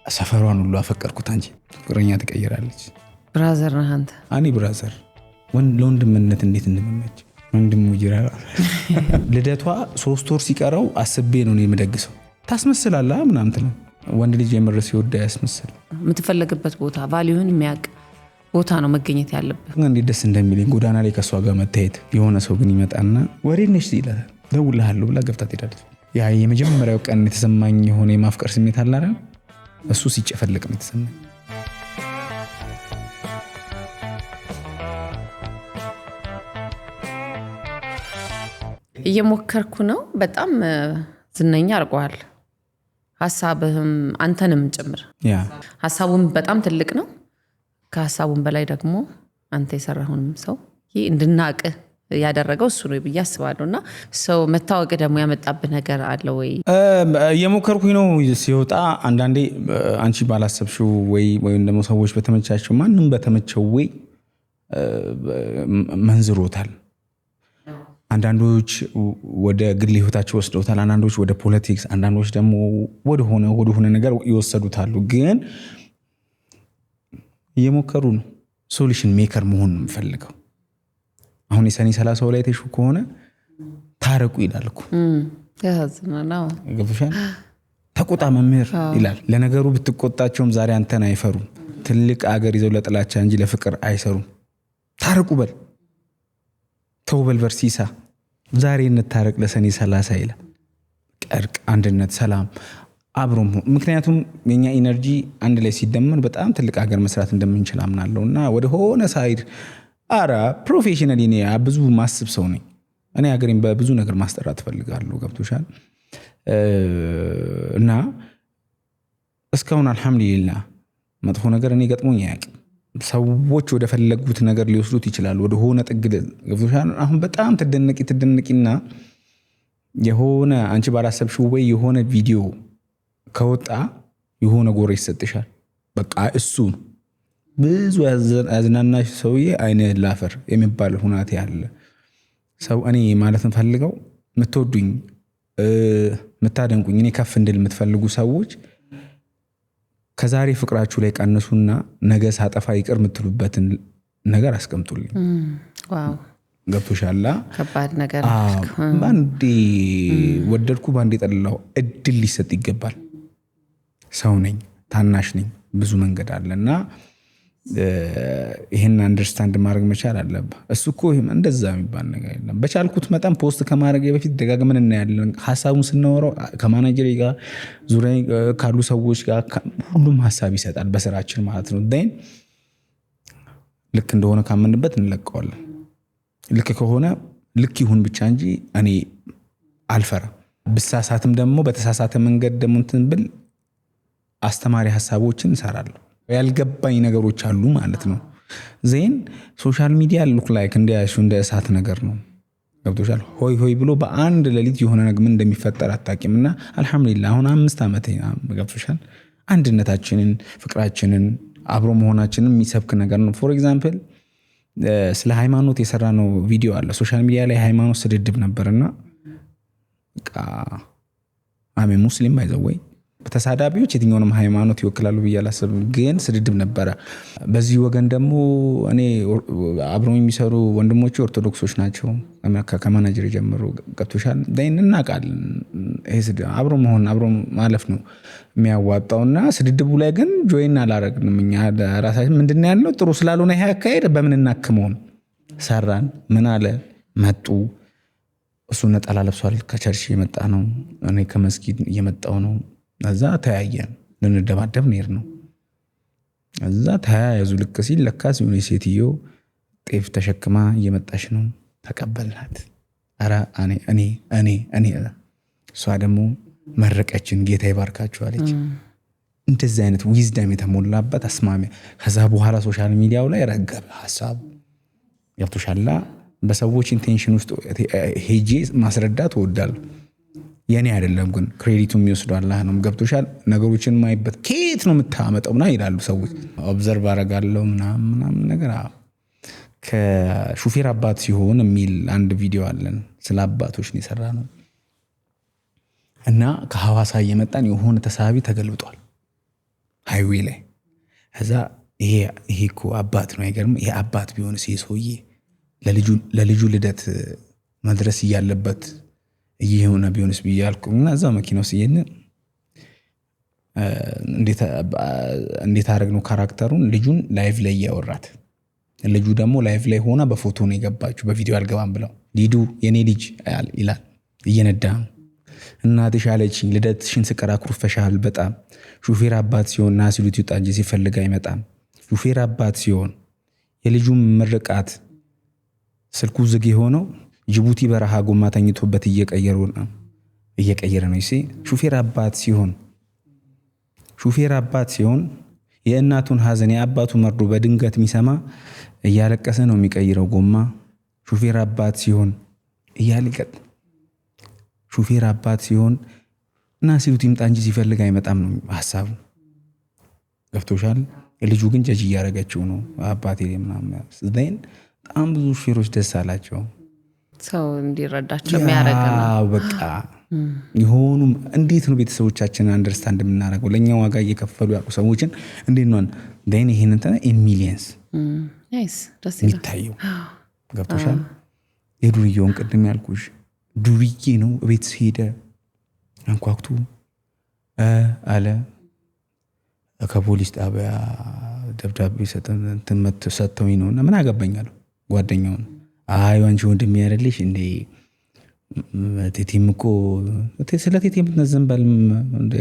ሰፈሯን ሁሉ አፈቀርኩት እንጂ ፍቅረኛ ትቀይራለች። ብራዘር ነህ አንተ? እኔ ብራዘር ለወንድምነት እንዴት እንደምመች ወንድሙ ይራራ ልደቷ 3 ወር ሲቀረው አስቤ ነው የምደግሰው። ታስመስላለህ ምናምን ትላለህ። ወንድ ልጅ የምር ሲወዳ ያስመስል። የምትፈልግበት ቦታ ቫልዩን የሚያውቅ ቦታ ነው መገኘት ያለበት። እንዴት ደስ እንደሚለኝ ጎዳና ላይ ከሷ ጋር መታየት። የሆነ ሰው ግን ይመጣና ወሬ ነሽ ይላል። ደውልሃለሁ ብላ ገብታ ትሄዳለች። ያ የመጀመሪያው ቀን የተሰማኝ የሆነ የማፍቀር ስሜት አለ አይደል? እሱ ሲጨፈልቅ ነው የተሰማኝ። እየሞከርኩ ነው። በጣም ዝነኛ አድርጓል። ሐሳብህም አንተንም ጭምር። ያ ሐሳቡም በጣም ትልቅ ነው። ከሐሳቡም በላይ ደግሞ አንተ የሰራሁንም ሰው ይሄ እንድናቅህ ያደረገው እሱ ነው ብዬ አስባለሁና ሰው መታወቅ ደግሞ ያመጣብህ ነገር አለ ወይ? እየሞከርኩኝ ነው። ሲወጣ አንዳንዴ አንቺ ባላሰብሽው ወይም ደግሞ ሰዎች በተመቻቸው ማንም በተመቸው ወይ መንዝሮታል። አንዳንዶች ወደ ግል ህይወታቸው ወስደውታል፣ አንዳንዶች ወደ ፖለቲክስ፣ አንዳንዶች ደግሞ ወደሆነ ነገር ይወሰዱታሉ። ግን እየሞከሩ ነው። ሶሉሽን ሜከር መሆን ነው የምፈልገው። አሁን የሰኔ 30 ላይ ተሹ ከሆነ ታረቁ ይላል እኮ ያዝናናው ገብቶሻል። ተቆጣ መምህር ይላል። ለነገሩ ብትቆጣቸውም ዛሬ አንተን አይፈሩም። ትልቅ አገር ይዘው ለጥላቻ እንጂ ለፍቅር አይሰሩም። ታረቁ በል ተውበል በርሲሳ ዛሬ እንታረቅ ለሰኔ 30 ይላል። ቀርቅ አንድነት፣ ሰላም፣ አብሮም። ምክንያቱም የኛ ኢነርጂ አንድ ላይ ሲደመር በጣም ትልቅ ሀገር መስራት እንደምንችል አምናለሁና ወደ ሆነ ሳይድ ፕሮፌሽናሊ እኔ ብዙ ማስብ ሰው ነኝ። እኔ ሀገሬን በብዙ ነገር ማስጠራት ፈልጋለሁ። ገብቶሻል። እና እስካሁን አልহামዱሊላህ መጥፎ ነገር እኔ ገጥሞኝ አያውቅም። ሰዎች ወደ ፈለጉት ነገር ሊወስዱት ይችላሉ፣ ወደ ሆነ ጥግ። ገብቶሻል። አሁን በጣም ትደነቂና የሆነ አንቺ ባላሰብሽው ወይ የሆነ ቪዲዮ ከወጣ የሆነ ጎሬ ይሰጥሻል። በቃ እሱ ብዙ ያዝናናሽ ሰውዬ አይነ ላፈር የሚባል ሁናቴ ያለ ሰው። እኔ ማለት ፈልገው የምትወዱኝ የምታደንቁኝ እኔ ከፍ እንድል የምትፈልጉ ሰዎች ከዛሬ ፍቅራችሁ ላይ ቀንሱና ነገ ሳጠፋ ይቅር የምትሉበትን ነገር አስቀምጡልኝ። ዋው ገብቶሻል። ከባድ ነገር ባንዴ ወደድኩ ባንዴ ጠላው እድል ሊሰጥ ይገባል። ሰው ነኝ፣ ታናሽ ነኝ፣ ብዙ መንገድ አለና ይሄን አንደርስታንድ ማድረግ መቻል አለብህ። እሱ እኮ እንደዛ የሚባል ነገር የለም። በቻልኩት መጠን ፖስት ከማድረግ በፊት ደጋግመን እናያለን። ሐሳቡን ስናወራው ከማናጀር ጋር ዙሪያ ካሉ ሰዎች ጋር ሁሉም ሐሳብ ይሰጣል በስራችን ማለት ነው። ዳይን ልክ እንደሆነ ካመንበት እንለቀዋለን። ልክ ከሆነ ልክ ይሁን ብቻ እንጂ እኔ አልፈራም። ብሳሳትም ደግሞ በተሳሳተ መንገድ ደግሞ እንትን ብል አስተማሪ ሐሳቦችን እንሰራለሁ። ያልገባኝ ነገሮች አሉ ማለት ነው። ዜን ሶሻል ሚዲያ ሉክ ላይክ እንደ እሳት ነገር ነው። ገብቶሻል። ሆይ ብሎ በአንድ ሌሊት የሆነ ነገር ምን እንደሚፈጠር አታውቂምና አልহামዱሊላህ አሁን 5 ዓመት ገብቶሻል። አንድነታችንን፣ ፍቅራችንን፣ አብሮ መሆናችንን የሚሰብክ ነገር ነው። ፎር ኤግዛምፕል ስለ ሃይማኖት የሰራነው ቪዲዮ አለ ሶሻል ሚዲያ ላይ። ሃይማኖት ስድድብ ነበርና በቃ ሙስሊም ባይዘወይ ተሳዳቢዎች የትኛውንም ሃይማኖት ይወክላሉ ብዬ አላስብም፣ ግን ስድድብ ነበረ። በዚህ ወገን ደግሞ እኔ አብረው የሚሰሩ ወንድሞች ኦርቶዶክሶች ናቸው ከማናጀር ጀምሮ። ገብቶሻል። ዳይን እናውቃለን። አብሮ መሆን አብሮ ማለፍ ነው የሚያዋጣውና ስድድቡ ላይ ግን ጆይን አላረግንም። እኛ ራሳችን ምንድነው ያለው ጥሩ ስላልሆነ ይሄ አካሄድ በምን እናክመው ሰራን። ምን አለ መጡ። እሱ ነጠላ ለብሷል፣ ከቸርች የመጣ ነው። እኔ ከመስጊድ እየመጣው ነው። እዛ ተያየን፣ ልንደባደብ ነር ነው። እዛ ተያያዙ። ልክ ሲል ለካስ የሆነ ሴትዮ ጤፍ ተሸክማ እየመጣች ነው። ተቀበልናት። ኧረ እኔ እሷ ደግሞ መረቀችን። ጌታ ይባርካችሁ አለች። እንደዚህ አይነት ዊዝደም የተሞላበት አስማሚ። ከዛ በኋላ ሶሻል ሚዲያው ላይ ረገበ ሐሳብ። ገብቶሻል። በሰዎች ኢንቴንሽን ውስጥ ሄጄ ማስረዳት እወዳለሁ። የኔ አይደለም ግን ክሬዲቱ የሚወስደው አላህ ነው። ገብቶሻል። ነገሮችን ማይበት ከየት ነው የምታመጣው ምናምን ይላሉ ሰዎች። ኦብዘርቭ አደርጋለሁ ምናምን ነገር። ከሹፌር አባት ሲሆን የሚል አንድ ቪዲዮ አለን። ስለ አባቶች ነው የሰራነው እና ከሐዋሳ እየመጣን የሆነ ተሳቢ ተገልብጧል። ሃይዌይ ላይ ከዛ ይሄ እኮ አባት ነው አይገርም? ይሄ አባት ቢሆንስ ይሄ ሰውዬ ለልጁ ልደት መድረስ እያለበት እየሆነ ቢሆንስ ብያልኩና እዛው መኪና ውስጥ እንዴት አደረግነው ካራክተሩን ልጁን ላይቭ ላይ እያወራት ልጁ ደግሞ ላይቭ ላይ ሆና በፎቶ ነው የገባችሁ በቪዲዮ አልገባም ብለው ሊዱ የኔ ልጅ ይላል እየነዳ እናትሽ አለችኝ ልደትሽን ስቀራ ኩርፈሻል በጣም ሹፌር አባት ሲሆን ና ሲሉት ይውጣ እንጂ ሲፈልግ አይመጣም ሹፌር አባት ሲሆን የልጁም ምርቃት ስልኩ ዝግ የሆነው ጅቡቲ በረሃ ጎማ ተኝቶበት እየቀየረ ነው ሹፌር አባት ሲሆን የእናቱን ሐዘን የአባቱ መርዶ በድንገት የሚሰማ እያለቀሰ ነው የሚቀይረው ጎማ ሹፌር አባት ሲሆን እያልቀጥ ሹፌር አባት ሲሆን እና ሲሉት ይምጣ እንጂ ሲፈልግ አይመጣም ነው ሐሳቡ ገብቶሻል ልጁ ግን ጀጅ እያረጋቸው ነው አባቴ ምናምን ዘን በጣም ብዙ ሹፌሮች ደስ አላቸው ሰው እንዲረዳቸው የሚያረጋ ነው በቃ ይሆኑ እንዴት ነው ቤተሰቦቻችን አንደርስታንድ የምናደርገው ለኛ ዋጋ እየከፈሉ ያሉ ሰዎችን እንዴት ነው ደን ይሄን እንተ ኢን ሚሊየንስ ናይስ ደስ ይታየው ገብቶሻል የዱርዬውን ቅድም ያልኩሽ ዱርዬ ነው ቤት ሄደ አንኳኩቱ አለ ከፖሊስ ጣቢያ ደብዳቤ ሰጥተውኝ ነውና ምን አገባኛለሁ ጓደኛውን አንቺ ወንድም ያረልሽ እንዴ ቴቴም እኮ ስለ ቴቴም ተዘንባል እንዴ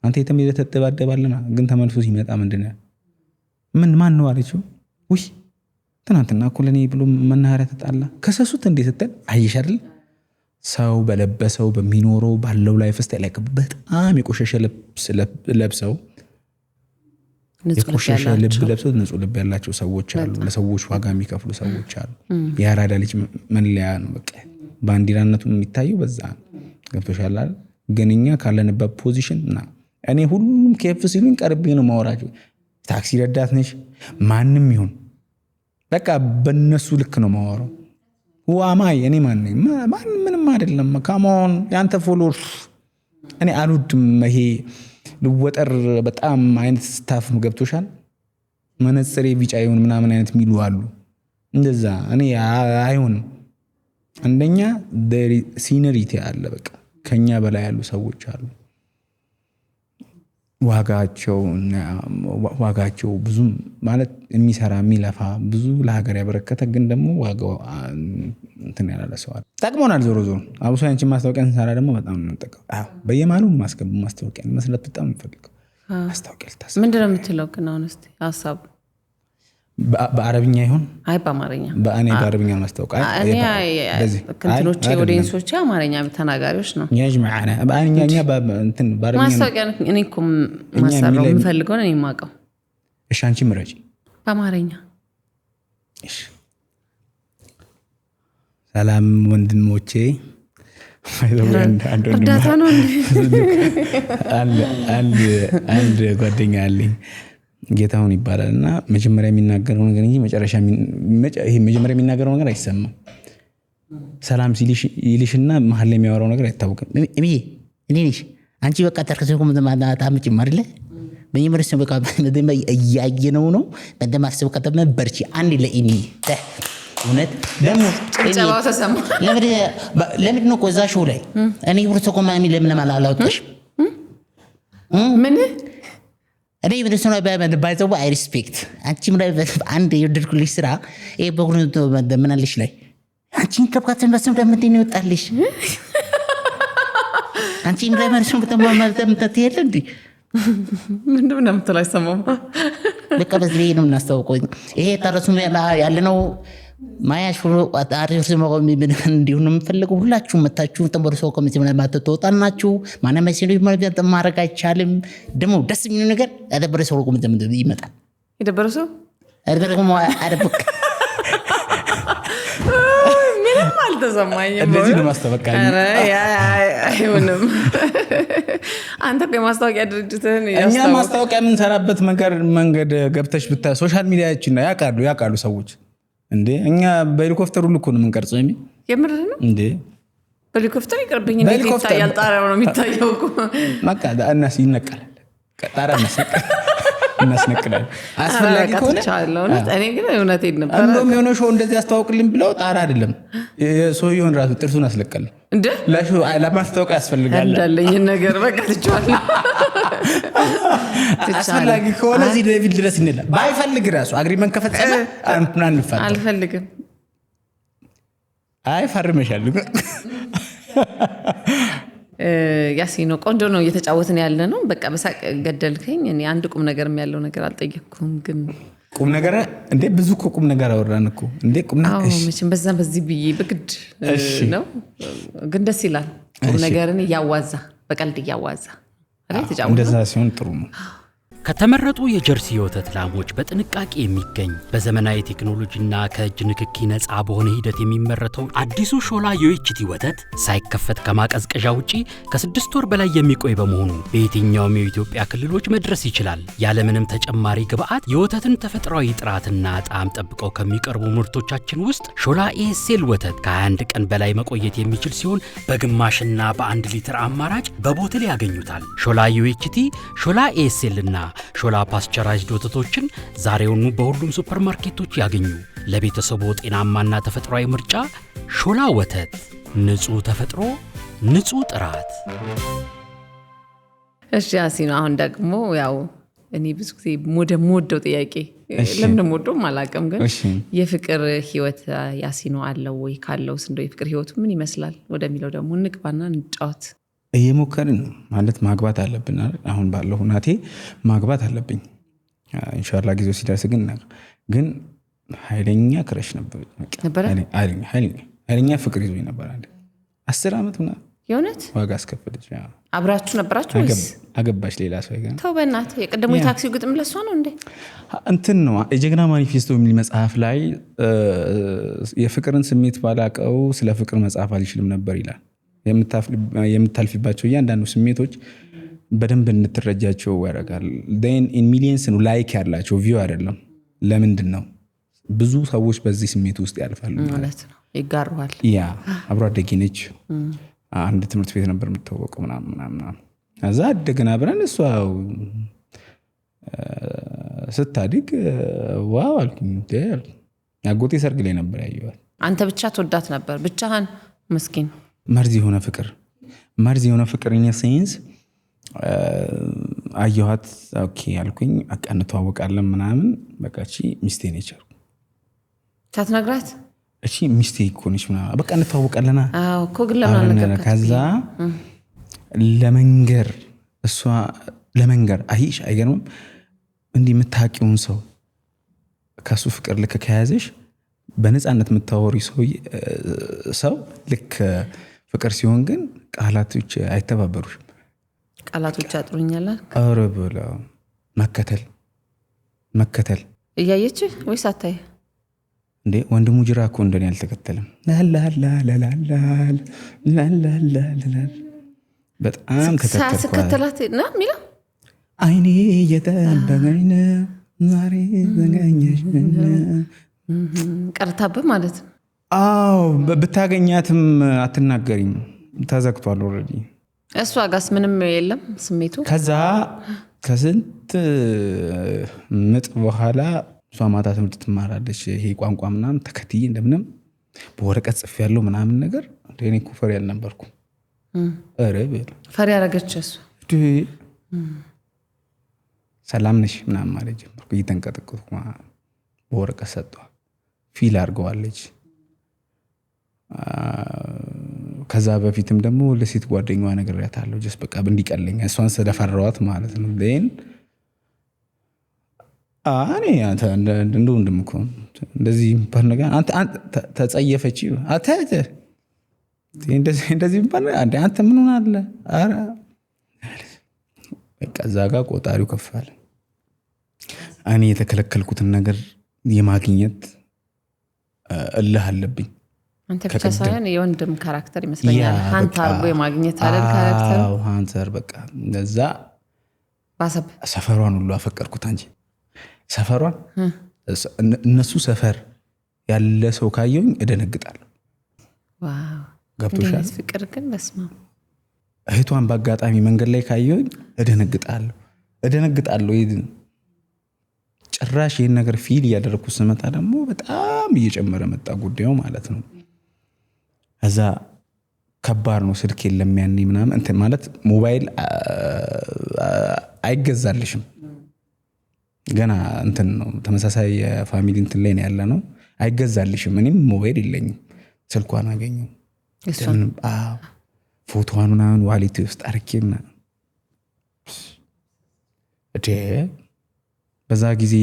አንተ ቴቴም ተደባደባልና ግን ተመልሶ ሲመጣ ምንድነው ማን ነው አለችው ውይ ትናንትና እኮ ለኔ ብሎ መናኸሪያ ተጣላ ከሰሱት እንዴ ስትል አይሽ አይደል ሰው በለበሰው በሚኖረው ባለው ላይፍ ስታይል በጣም የቆሸሸ ልብስ ለብሰው የቆሸሸ ልብ ለብሰው ንጹህ ልብ ያላቸው ሰዎች አሉ ለሰዎች ዋጋ የሚከፍሉ ሰዎች አሉ ያራዳ ልጅ መለያ ነው በቃ ባንዲራነቱ የሚታየው በዛ ገብቶሻል አይደል ገንኛ ካለንበት ፖዚሽን እና እኔ ሁሉም ከፍ ሲሉኝ ቀርቤ ነው ማወራቸው ታክሲ ረዳት ነሽ ማንንም ይሁን በቃ በእነሱ ልክ ነው ማወራው ዋማይ እኔ ምንም አይደለም ካሞን ያንተ ፎሎወር እኔ አልወድም ይሄ ልወጠር በጣም አይነት ስታፍ ገብቶሻል መነጽሬ ቢጫ ይሁን ምናምን አይነት ሚሉ አሉ እንደዛ እኔ አይሆንም አንደኛ ሲነሪቲ አለ በቃ ከኛ በላይ ያሉ ሰዎች አሉ ዋጋቸው ብዙ ማለት የሚሰራ የሚለፋ ብዙ ለሀገር ያበረከተ ግን ደግሞ ዋጋው እንትን ያላለ ሰው አለ ጠቅሞናል ዞሮ አብሶ ያንቺ ማስታወቂያ እንሰራ ደግሞ በጣም ነው የምንጠቀው በየማሉ ማስገቡ ማስታወቂያ መስራት በጣም እንፈልገው ማስታወቂያ ልታስብ ምንድነው የምትለው ግን አሁን እስቲ ሀሳቡ በአረብኛ ይሁን አይ በአማርኛ በእኔ በአረብኛ ማስታወቂያ እንትኖቼ ኦዲየንሶቼ አማርኛ ተናጋሪዎች ነው ያጅማዓና በአረብኛ እንትን በአረብኛ ማስታወቂያ እኔ እኮ ማሰራው የምፈልገው እኔ የማውቀው እሺ አንቺ ምረጪ በአማርኛ እሺ ሰላም ወንድሞቼ እርዳታ ነው አንድ ጓደኛ አለኝ ጌታውን ይባላል እና መጀመሪያ የሚናገረው ነገር እንጂ መጀመሪያ የሚናገረው ነገር አይሰማም ሰላም ሲልሽና መሀል ላይ የሚያወራው ነገር አይታወቅም እኔ ነሽ አንቺ በቃ ተርከሰው ታምጪ ማርለ በየመረስ በቃ እያየነው ነው እንደማስበው ከተማ በርቺ አንድ ለኢኒ እውነት ደግሞ ጭብጨባው ተሰማ ለምን ነው ቆዛ ሾው ላይ እኔ ብሩት ተቆማሚ ለምን አላውጥሽ ምን እኔ ብሩስና ባይዘው አይ ሪስፔክት አንቺም ላይ አንድ የወደድኩልሽ ስራ ይሄ በጉን ምናልሽ ላይ አንቺን ከብካተን በስም ለምንድን ይወጣልሽ አንቺን ላይ ማለት ነው በጣም ተተየለ እንዴ ምንድነው እንደምትለው አይሰማም በቃ በዚህ ነው እናስተዋውቀው ይሄ ታረሱ ያለነው ማያሽ አሪፍ ስሞው እንዲሁን የምፈልገው ሁላችሁ መታችሁ ተበርሶ ኮሚቴ ላይ ማተተውጣናችሁ ማነው መሲሉ ማድረግ አይቻልም ደግሞ ደስ የሚል ነገር ያደበረሰ ኮሚቴ ይመጣል ይደበረሰ አደረገው አደበቅ ምንም አልተሰማኝም እንደዚህ ነው ማስተዋወቂያ አይሆንም አንተ በማስተዋወቂያ ድርጅትህን እኛ ማስተዋወቂያ የምንሰራበት መንገድ ገብተሽ ብታይ ሶሻል ሚዲያችን ላይ ያውቃሉ ሰዎች እንዴ እኛ በሄሊኮፕተሩ ልኮ ነው የምንቀርጸው የምር ነው እንዴ በሄሊኮፕተር ይቀርብኝ እንዴ ይታያል ጣራው ነው የሚታየው እኮ በቃ እናስ ይነቀላል ጣራ መስቀል እናስነቅላለን አስፈላጊ ከሆነ እኔ ግን እውነቴን ነበር እንደውም የሆነ ሾው እንደዚህ አስተዋውቅልኝ ብለው ጣራ አይደለም ሰውየውን ራሱ ጥርሱን አስለቀልን እንደ ለሾው ለማስታወቅ ያስፈልጋል እንዳለኝ ነገር በቃ ትቻለሁ አስፈላጊ ከሆነ እዚህ ዴቪድ ድረስ እንላለን ባይፈልግ ራሱ አግሪመንት ከፈጸመ አንፈልግም አልፈልግም አይ ፈርመሻል ያሲኖ ቆንጆ ነው እየተጫወትን ያለ ነው በቃ በሳቅ ገደልከኝ እኔ አንድ ቁም ነገርም ያለው ነገር አልጠየቅኩም ግን ቁም ነገር እንዴ ብዙ ቁም ነገር አወራን እኮ እንዴ ቁም ነገር እሺ መቼም በዚህ ብዬ በግድ ነው ግን ደስ ይላል ቁም ነገርን እያዋዛ በቀልድ እያዋዛ አይደል ተጫወተ እንደዛ ሲሆን ጥሩ ነው ከተመረጡ የጀርሲ የወተት ላሞች በጥንቃቄ የሚገኝ በዘመናዊ ቴክኖሎጂና ከእጅ ንክኪ ነፃ በሆነ ሂደት የሚመረተው አዲሱ ሾላ ዩኤችቲ ወተት ሳይከፈት ከማቀዝቀዣ ውጪ ከ6 ወር በላይ የሚቆይ በመሆኑ በየትኛውም የኢትዮጵያ ክልሎች መድረስ ይችላል። ያለምንም ተጨማሪ ግብአት የወተትን ተፈጥሯዊ ጥራትና ጣዕም ጠብቀው ከሚቀርቡ ምርቶቻችን ውስጥ ሾላ ኤስኤል ወተት ከ21 ቀን በላይ መቆየት የሚችል ሲሆን በግማሽና በ1 ሊትር አማራጭ በቦትል ያገኙታል። ሾላ ዩኤችቲ፣ ሾላ ኤስኤል እና ሾላ ፓስቸራይዝድ ወተቶችን ዛሬውኑ በሁሉም ሱፐርማርኬቶች ያገኙ። ለቤተሰቡ ጤናማና ተፈጥሯዊ ምርጫ ሾላ ወተት፣ ንጹህ ተፈጥሮ፣ ንጹህ ጥራት። እሺ ያሲኖ አሁን ደግሞ ያው እኔ ብዙ ጊዜ ሞደው ጥያቄ ለምን ሞደው ማላቀም ግን የፍቅር ህይወት ያሲኖ አለው ወይ ካለውስ እንደው የፍቅር ህይወቱ ምን ይመስላል ወደሚለው ደግሞ እንግባና እንጫወት እየሞከርን ማለት ማግባት አለብን አሁን ባለው ሁናቴ ማግባት አለብኝ ኢንሻአላህ ጊዜው ሲደርስ ግን ኃይለኛ ክረሽ ነበር ኃይለኛ ፍቅር ይዞኝ ነበር 10 አመት ምናምን የሆነት ዋጋ አስከፈለች አብራችሁ ነበራችሁ ወይስ አገባሽ ሌላ ሰው ይገና ተው በእናትህ የቀደሙ የታክሲው ግጥም ለሷ ነው እንዴ እንትን ነው የጀግና ማኒፌስቶ የሚል መጽሐፍ ላይ የፍቅርን ስሜት ባላቀው ስለ ፍቅር መጽሐፍ አልችልም ነበር ይላል የምታልፊባቸው እያንዳንዱ ስሜቶች በደንብ እንድትረጃቸው ያደርጋል then in millions ነው ላይክ ያላቸው ቪው አይደለም ለምንድን ነው ብዙ ሰዎች በዚህ ስሜት ውስጥ ያልፋሉ ማለት ነው ይጋሩሃል ያ አብሮ አደጌ ነች አንድ ትምህርት ቤት ነበር የምትተዋወቀው ምናምን ከዛ አደግና አብረን እሷ ስታድግ ዋው አልኩኝ ያጎቴ ሰርግ ላይ ነበር ያየኋት አንተ ብቻ ተወዳት ነበር ብቻህን መስኪን መርዝ የሆነ ፍቅር እኛ ሳይንስ አየኋት ኦኬ አልኩኝ አቀንተዋወቃለን ምናምን በቃ እቺ ሚስቴ ነች ታትነግራት እቺ ሚስቴ እኮ ነች ምናምን በቃ እንተዋወቃለና አዎ እኮ ግን ለምን ነገር ከዛ ለመንገር እሷ ለመንገር አይሽ አይገርምም እንዲህ የምታውቂውን ሰው ከሱ ፍቅር ልክ ከያዘሽ በነፃነት የምታወሪ ሰው ልክ ፍቅር ሲሆን ግን ቃላቶች አይተባበሩሽም ቃላቶች አጥሩኛል አረ ብላ መከተል እያየች ወይስ አታይ እንዴ ወንድሙ ጅራ እኮ እንደኔ አልተከተለም ላላላላላላላላላ በጣም ከተከተላት ነው ሚላ አይኔ እየጠበቀኝ ነው ዛሬ ዘገኘሽ ቀርታብህ ማለት ነው አዎ ብታገኛትም አትናገሪም ተዘግቷል ኦሬዲ እሷ ጋስ ምንም የለም ስሜቱ ከዛ ከስንት ምጥ በኋላ እሷ ማታ ትምህርት ትማራለች ይሄ ቋንቋ ምናምን ተከትዬ እንደምንም በወረቀት ጽፍ ያለው ምናምን ነገር እኔ እኮ ፈሪ አልነበርኩም ኧረ በል ፈሪ ያረገች እሱ ሰላም ነሽ ምናምን ማለት ጀመርኩ እየተንቀጠቀጥኩ በወረቀት ሰጠኋት ፊል አድርገዋለች ከዛ በፊትም ደግሞ ለሴት ጓደኛዋ ነግሬያታለሁ ጀስት በቃ እንዲቀለኝ እሷን ስለፈራኋት ማለት ነው ዴን አኔ እንደው እንደምኮ እንደዚህ ባነጋ አንተ ተጸየፈች አታተ እንደዚህ ባነ አንተ ምን ሆናለ አረ በቃ ዛጋ ቆጣሪው ከፋለ እኔ የተከለከልኩትን ነገር የማግኘት እልህ አለብኝ አንተ ብቻ ሳይሆን የወንድም ካራክተር ይመስለኛል ሃንት አርጎ የማግኘት አይደል ካራክተር አዎ ሃንተር በቃ እንደዛ ባሰብ ሰፈሯን ሁሉ አፈቀርኩት እንጂ ሰፈሯን እነሱ ሰፈር ያለ ሰው ካየኝ እደነግጣለሁ ዋው ገብቶሻል ፍቅር ግን በስማ እህቷን በአጋጣሚ መንገድ ላይ ካየኝ እደነግጣለሁ ጭራሽ ይህን ነገር ፊል እያደረግኩት ስመጣ ደግሞ በጣም እየጨመረ መጣ ጉዳዩ ማለት ነው። እዛ ከባድ ነው። ስልክ የለም ያኔ ምናምን እንትን ማለት ሞባይል አይገዛልሽም ገና እንትን ነው ተመሳሳይ የፋሚሊ እንትን ላይ ነው ያለ ነው አይገዛልሽም። እኔም ሞባይል የለኝም ስልኳን አገኘው ፎቶዋን ምናምን ዋሌት ውስጥ አርኬና በዛ ጊዜ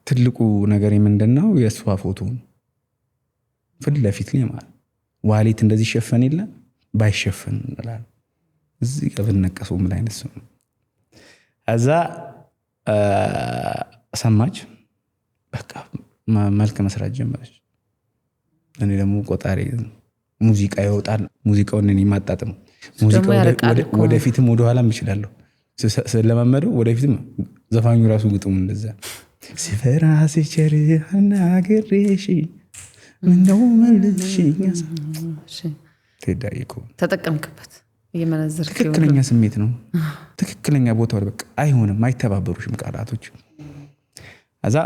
ትልቁ ነገር ምንድነው የሷ ፎቶ ፊት ለፊት ላይ ማለት ዋሌት እንደዚህ ሸፈን የለ ባይሸፈን እንላለን እዚህ ከብነቀሰው ምን አይነት ሰው አዛ ሰማች በቃ መልክ መስራት ጀመረች። እኔ ደግሞ ቆጣሪ ሙዚቃ ይወጣል ሙዚቃውን እኔ ማጣጣም ሙዚቃው ወደፊትም ወደ ኋላም ይችላል ስለማመደው ወደፊትም ዘፋኙ ራሱ ግጥሙ እንደዛ ሲፈራ ሲቸር አናገሬሽ ምነው መልሽኝ ተዳይኩ ተጠቀምክበት የመነዘር ትክክለኛ ስሜት ነው ትክክለኛ ቦታው በቃ አይሆንም አይተባበሩሽም ቃላቶች አዛ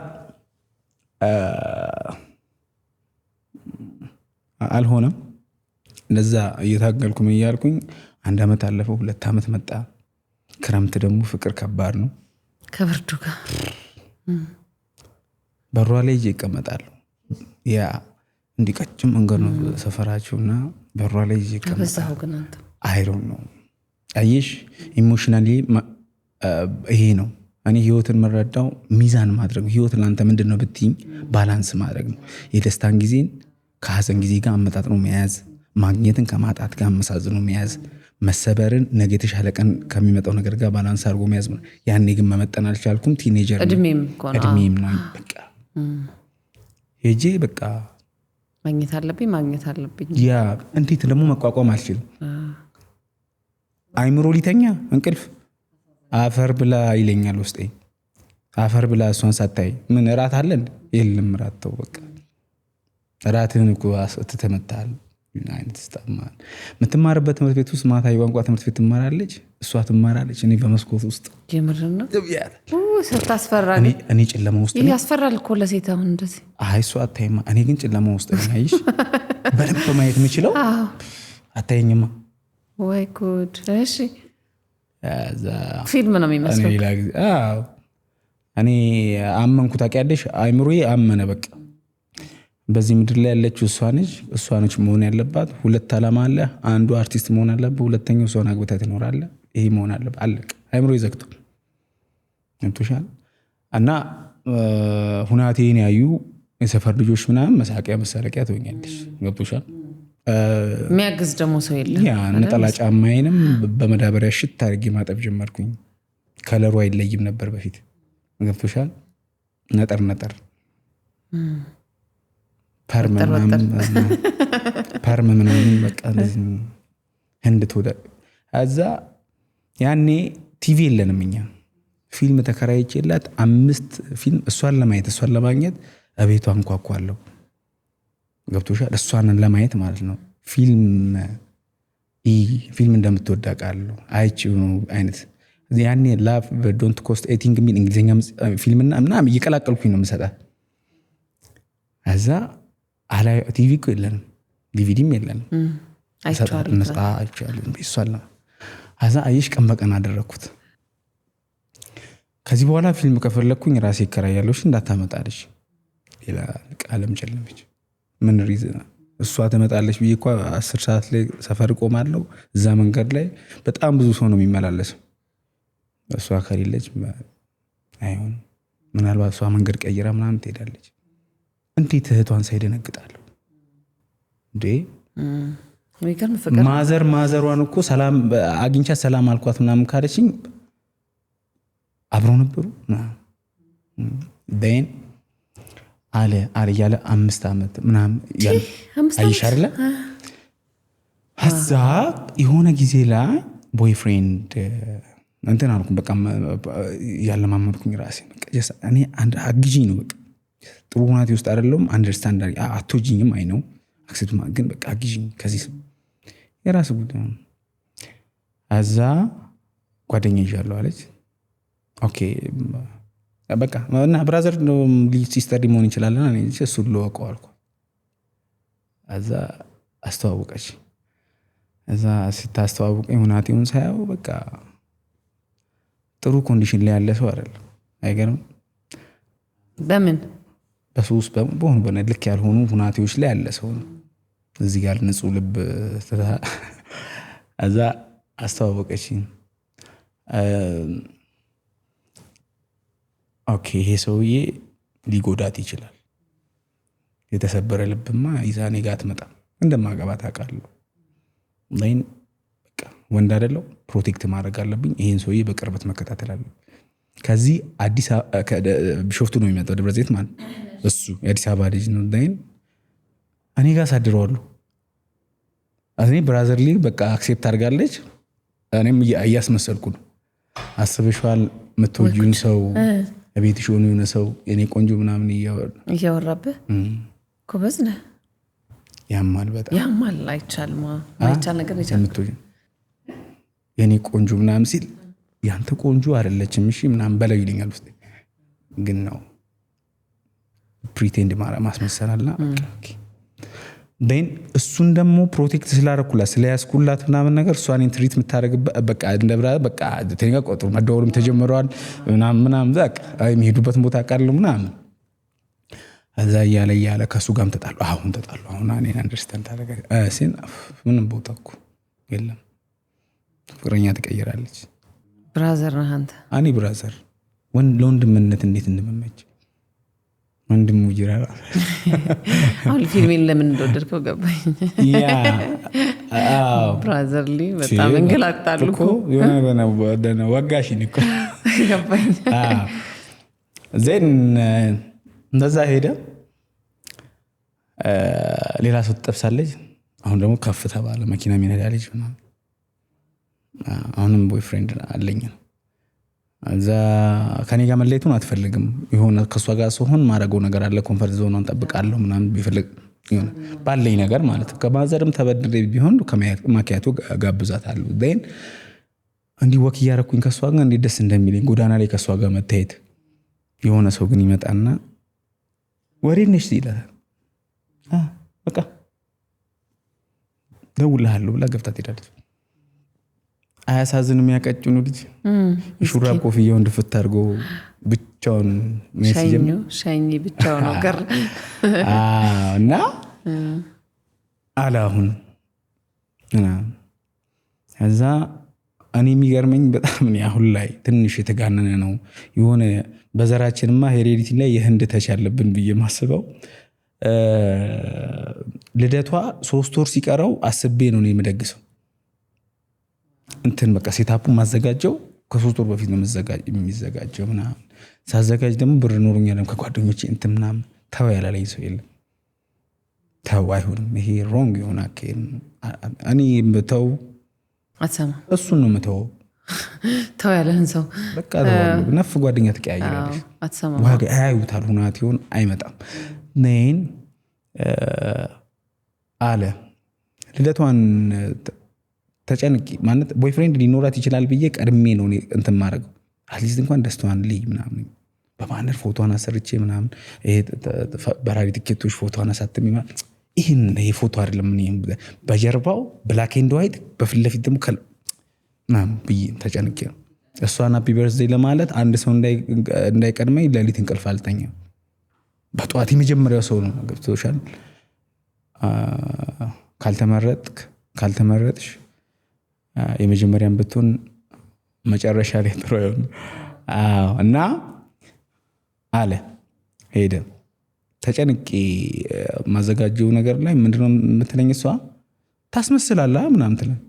አልሆነም እንደዛ እየታገልኩ ምን ያልኩኝ 1 አመት አለፈው 2 አመት መጣ ክረምት ደግሞ ፍቅር ከባድ ነው ከብርዱ ጋር በሯ ላይ ይቀመጣሉ ያ እንዲቀጭም መንገድ ነው ሰፈራቸውና በሯ ላይ ይቀመጣሉ አይ ዶንት ኖ አይሽ ኢሞሽናሊ ይሄ ነው እኔ ህይወትን መረዳው ሚዛን ማድረግ ህይወት ላንተ ምንድነው ብትኝ ባላንስ ማድረግ ነው የደስታን ጊዜን ከሐዘን ጊዜ ጋር አመጣጥኖ መያዝ ማግኘትን ከማጣት ጋር መሳዝኖ መያዝ መሰበርን ነገ የተሻለ ቀን ከሚመጣው ነገር ጋር ባላንስ አድርጎ መያዝ ነው ያኔ ግን መመጠን አልቻልኩም ቲኔጀር እድሜም ነው በቃ ሄጄ በቃ ማግኘት አለብኝ ያ እንዴት ደግሞ መቋቋም አልችልም አይምሮ ሊተኛ እንቅልፍ አፈር ብላ ይለኛል ውስጤ አፈር ብላ እሷን ሳታይ ምን ራት አለን የለም ራት ተው በቃ ራትን እኮ አስተተመታል አይነት ስታማል ምትማርበት ትምህርት ቤት ውስጥ ማታ የቋንቋ ትምህርት ቤት ትማራለች እሷ ትማራለች እኔ በመስኮት ውስጥ የምርና ስታስፈራኝ እኔ ጨለማ ውስጥ ያስፈራል እኮ ለሴት አሁን እንደዚህ አይ እሷ አታይማ እኔ ግን ጨለማ ውስጥ ነኝ አይሽ በደንብ ማየት የምችለው አታይኝማ ወይ ጉድ እሺ ፊልም ነው የሚመስለው እኔ አመንኩ ታውቂያለሽ አይምሮዬ አመነ በቃ በዚህ ምድር ላይ ያለችው እሷ ነች መሆን ያለባት ሁለት ዓላማ አለ አንዱ አርቲስት መሆን አለበት ሁለተኛው ሰውን አግብታ ትኖራለህ ይሄ መሆን አለበት አለቀ አይምሮዬ ዘግቶ እንቶሻል እና ሁናቴን ያዩ የሰፈር ልጆች ምናምን መሳቂያ መሳለቂያ ትሆኛለሽ ገብቶሻል የሚያግዝ ደግሞ ሰው የለም ያ ነጠላ ጫማዬንም በመዳበሪያ ሽት አድርጌ ማጠብ ጀመርኩኝ ከለሩ አይለይም ነበር በፊት ገብቶሻል ነጠር ፐርም ምናምን በቃ ህንድ ተወደ አዛ ያኔ ቲቪ የለንም እኛ ፊልም ተከራይቼላት 5 ፊልም እሷን ለማግኘት አቤቷ አንኳኳለሁ ገብቶሻል እሷን ለማየት ማለት ነው ፊልም እንደምትወዳቃለሁ አይቺው ነው አይነት ያኔ ላቭ ዶንት ኮስት ኤቲንግ ሚን እንግሊዘኛ ፊልምና ምናምን እየቀላቀልኩኝ ነው የምሰጣት አዛ አላ ቲቪ እኮ የለንም ዲቪዲም የለንም አይቻልም ቢሷል አዛ አይሽ ቀን በቀን አደረኩት ከዚህ በኋላ ፊልም ከፈለኩኝ ራሴ ይከራያለሽ እንዳታመጣልሽ ሌላ ቃለም ጨለመች ምን ሪዝን እሷ ተመጣለች ቢይ እኮ 10 ሰዓት ላይ ሰፈር ቆማለሁ እዛ መንገድ ላይ በጣም ብዙ ሰው ነው የሚመላለሰው እሷ ከሌለች አይሆን ምናልባት እሷ መንገድ ቀይራ ምናምን ትሄዳለች እንዴት እህቷን ሳይደነግጣለሁ እንዴ ማዘሯን እኮ ሰላም አግኝቻ ሰላም አልኳት ምናምን ካለችኝ አብረው ነበሩ ደን አለ ያለ 5 አመት ምናምን አይሻርለ ሀዛ የሆነ ጊዜ ላይ ቦይፍሬንድ እንትን አልኩ በቃ ያለማመድኩኝ ራሴ በቃ እኔ አንድ አግጂኝ ነው በቃ ጥሩ ሁኔታ ውስጥ አይደለም አንደርስታንድ አትወጂኝም አይ ነው አክሰፕት ግን በቃ አግጂኝ ከዚህ የራስ ጉዳይ አዛ ጓደኛ ይዣለሁ አለች ኦኬ በቃ እና ብራዘር ነው ሲስተር ሊሆን ይችላል እና እሱ ልወቀው አልኩ። እዛ አስተዋወቀች። እዛ ስታስተዋውቀኝ ሁናቴውን ሳያው በቃ ጥሩ ኮንዲሽን ላይ ያለ ሰው አይደለም። አይገርም? በምን በሱስ በሆኑ ልክ ያልሆኑ ሁናቴዎች ላይ ያለ ሰው ነው። እዚህ ጋር ንጹህ ልብ እዛ አስተዋወቀችኝ። ኦኬ ይሄ ሰውዬ ሊጎዳት ይችላል። የተሰበረ ልብማ ይዛ እኔ ጋር አትመጣም። እንደማገባት አውቃለሁ። ላይን በቃ ወንድ አይደለው ፕሮቴክት ማድረግ አለብኝ። ይሄን ሰውዬ በቅርበት መከታተል አለብኝ። ከዚህ አዲስ ቢሾፍቱ ነው የሚመጣው ደብረ ዘይት ማለት እሱ የአዲስ አበባ ልጅ ነው። ላይን እኔ ጋር ሳድረዋለሁ። እኔ ብራዘርሊ በቃ አክሴፕት አድርጋለች። እኔም እያስመሰልኩ ነው። አስበሽዋል? የምትወጂውን ሰው ቤትሽ ሆኖ የሆነ ሰው የኔ ቆንጆ ምናምን እያወራብህ ጎበዝ ነህ። ያማል፣ በጣም ያማል። አይቻልም። አይቻል ነገር ይቻላል። የኔ ቆንጆ ምናምን ሲል ያንተ ቆንጆ አይደለችም እሺ ምናምን በለው ይለኛል ውስጥ። ግን ነው ፕሪቴንድ ማስመሰልና ኦኬ ደን እሱን ደግሞ ፕሮቴክት ስላደረኩላት ስለያዝኩላት ምናምን ነገር እሷን ትሪት የምታደርግበት በቃ እንደብራ በቃ ተኛ ቆጥሩ መደወልም ተጀምረዋል ምናምን በቃ የሚሄዱበትን ቦታ አውቃለሁ ምናምን። እዛ እያለ ከሱ ጋርም ተጣሉ። አሁን እኔን አንደርስታንድ ታደርጋለህ ሲን ምንም ቦታ እኮ የለም። ፍቅረኛ ትቀይራለች። ብራዘር ነህ አንተ። እኔ ብራዘር ለወንድምነት እንዴት እንደምመች ወንድሙ ይራራ አሁን ፊልሜን ለምን እንደወደድከው ገባኝ። ያ ብራዘርሊ በጣም እንገላታሉ እኮ የሆነ ወጋሽን እኮ ገባኝ። ዜን እንደዛ ሄደ። ሌላ ሰው ትጠብሳለች። አሁን ደግሞ ከፍ ተባለ። መኪና የሚነዳ ልጅ ምናምን። አሁንም ቦይፍሬንድ አለኝ ነው። እዛ ከኔ ጋር መለየቱን አትፈልግም። የሆነ ከሷ ጋር ሲሆን ማድረገው ነገር አለ። ኮንፈርት ዞን ጠብቃለሁ ምናምን ቢፈልግ ይሆነ ባለኝ ነገር ማለት ከማዘርም ተበድሬ ቢሆን ከማኪያቱ ጋብዛታለሁ። ዜን እንዲህ ወክ እያረኩኝ ከሷ ጋር እንዴት ደስ እንደሚለኝ ጎዳና ላይ ከሷ ጋር መታየት። የሆነ ሰው ግን ይመጣና ወሬት ነሽ ይላታል። በቃ ደውልሃለሁ ብላ ገብታ ትሄዳለች። አያሳዝንም? ያቀጭኑ ልጅ ሹራብ ኮፍያውን ድፍት አድርጎ ብቻውን ሸኝ ብቻውን ነው ቀር እና አላሁን እዛ እኔ የሚገርመኝ በጣም እኔ አሁን ላይ ትንሽ የተጋነነ ነው የሆነ በዘራችንማ ሄሬዲቲ ላይ የህንድ ተች ያለብን ብዬ ማስበው ልደቷ 3 ወር ሲቀረው አስቤ ነው የምደግሰው። እንትን በቃ ሴታፑ ማዘጋጀው ከ3 ወር በፊት ነው የሚዘጋጀው ምናምን። ሳዘጋጅ ደግሞ ብር ኖሮኛል ከጓደኞቼ እንትን ምናምን። ተው ያላለኝ ሰው የለም። ተው አይሆንም፣ ይሄ ሮንግ የሆነ አካሄድ። እኔ ተው አትሰማ፣ እሱን ነው የምተው። ተው ያለህን ሰው በቃ ተው። ነፍ ጓደኛ ትቀያየራለሽ። አትሰማ፣ ዋጋ አያዩታል። ሁናት ይሆን አይመጣም። ነይን አለ ልደቷን ተጨንቂ ማለት ቦይፍሬንድ ሊኖራት ይችላል ብዬ ቀድሜ ነው እንትን ማድረገው። አትሊስት እንኳን ደስታዋን ልይ ምናምን በባነር ፎቶዋን አሰርቼ ምናምን በራሪ ትኬቶች ፎቶዋን አሳትሜ ይሄ ፎቶ አይደለም በጀርባው ብላክ ኤንድ ዋይት በፊት ለፊት ደግሞ ምናምን ብዬ ተጨንቄ ነው። እሷን ሃፒ በርዝዴይ ለማለት አንድ ሰው እንዳይቀድመኝ ሌሊት እንቅልፍ አልተኛም። በጠዋት የመጀመሪያው ሰው ነው። ገብቶሻል? ካልተመረጥሽ የመጀመሪያን ብትሆን መጨረሻ ላይ ጥሩ ይሆን እና አለ ሄደ። ተጨንቄ ማዘጋጀው ነገር ላይ ምንድነው የምትለኝ እሷ? ታስመስላለህ ምናምን ትለኝ።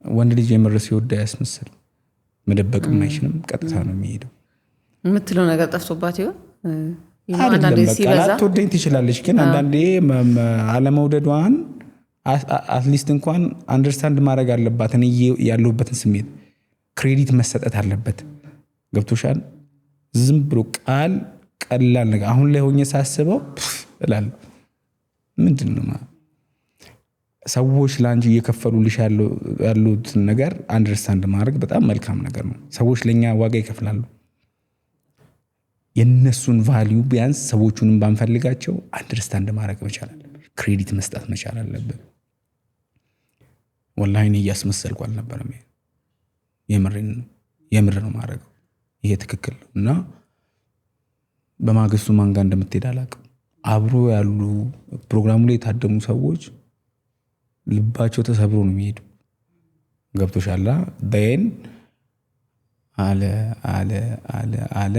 ወንድ ልጅ የምር ሲወዳ ያስመስል፣ መደበቅም አይችልም። ቀጥታ ነው የሚሄደው። የምትለው ነገር ጠፍቶባት ይሆን? አንዳንዴ ሲበዛ ትወደኝ ትችላለች፣ ግን አንዳንዴ አለመውደዷን አትሊስት እንኳን አንደርስታንድ ማድረግ አለባት። እኔ ያለሁበትን ስሜት ክሬዲት መሰጠት አለበት። ገብቶሻል? ዝም ብሎ ቀላል ነገር አሁን ላይ ሆኜ ሳስበው እላለሁ ምንድን ነው ሰዎች ላንቺ እየከፈሉልሽ ያሉት ነገር አንደርስታንድ ማድረግ በጣም መልካም ነገር ነው። ሰዎች ለኛ ዋጋ ይከፍላሉ። የነሱን ቫልዩ ቢያንስ ሰዎቹንም ባንፈልጋቸው አንደርስታንድ ማድረግ መቻል አለብን። ክሬዲት መስጠት መቻል አለብን። ወላሂ እኔ እያስመሰልኩ አልነበረም። የምር ነው ማድረገው። ይሄ ትክክል ነው እና በማግስቱ ማን ጋር እንደምትሄድ አላውቅም። አብሮ ያሉ ፕሮግራሙ ላይ የታደሙ ሰዎች ልባቸው ተሰብሮ ነው የሚሄዱ። ገብቶሻል? ደን አለ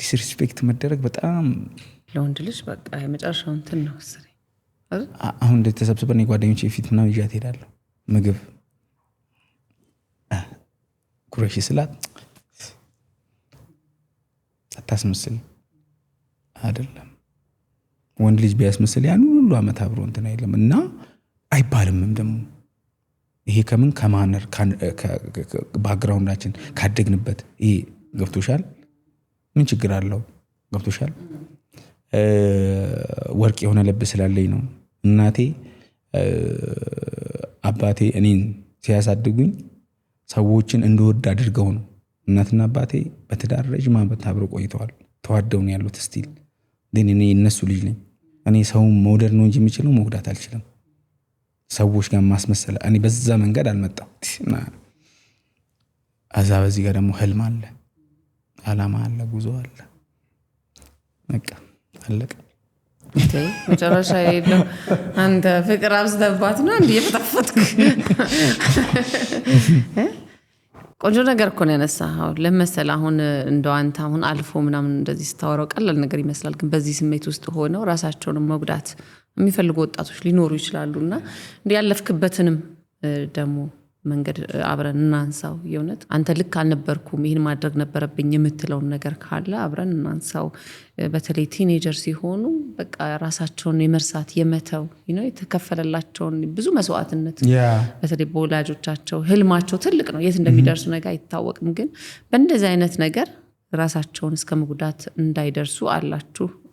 ዲስሪስፔክት መደረግ በጣም ለወንድ ልጅ በቃ የመጨረሻው እንትን ነው። አሁን እንደዚህ ተሰብስበን የጓደኞቼ ፊት ምናምን ይዣት እሄዳለሁ። ምግብ ኩረሺ ስላት አታስመስል አይደለም። ወንድ ልጅ ቢያስመስል ያን ሁሉ አመት አብሮ እንትን አይደለም እና አይባልምም ደግሞ ይሄ ከምን ከማነር ባክግራውንዳችን ካደግንበት ይሄ ገብቶሻል? ምን ችግር አለው? ገብቶሻል? ወርቅ የሆነ ልብ ስላለኝ ነው። እናቴ አባቴ እኔን ሲያሳድጉኝ ሰዎችን እንደወድ አድርገው ነው። እናትና አባቴ በትዳር ረጅም ዓመት አብረው ቆይተዋል። ተዋደው ነው ያሉት ስቲል። ግን እኔ እነሱ ልጅ ነኝ። እኔ ሰውን መውደድ ነው እንጂ የምችለው መውዳት አልችልም። ሰዎች ጋር ማስመሰል እኔ በዛ መንገድ አልመጣም። አዛ በዚህ ጋር ደግሞ ህልም አለ፣ አላማ አለ፣ ጉዞ አለ። በቃ አለቀ። መጨረሻ የለው። አንተ ፍቅር አብዝተባት ነው እንዴ የፈጠፈጥክ? ቆንጆ ነገር እኮ ነው ያነሳኸው። ለመሰለ አሁን እንደው አንተ አሁን አልፎ ምናምን እንደዚህ ስታወራው ቀላል ነገር ይመስላል፣ ግን በዚህ ስሜት ውስጥ ሆነው ራሳቸውን መጉዳት የሚፈልጉ ወጣቶች ሊኖሩ ይችላሉና እንዴ ያለፍክበትንም ደግሞ መንገድ አብረን እናንሳው። የእውነት አንተ ልክ አልነበርኩም ይሄን ማድረግ ነበረብኝ የምትለው ነገር ካለ አብረን እናንሳው። በተለይ ቲኔጀር ሲሆኑ በቃ ራሳቸውን የመርሳት የመተው የተከፈለላቸውን ብዙ መስዋዕትነት በተለይ በወላጆቻቸው ህልማቸው ትልቅ ነው፣ የት እንደሚደርሱ ነገር አይታወቅም። ግን በእንደዚህ አይነት ነገር ራሳቸውን እስከ መጉዳት እንዳይደርሱ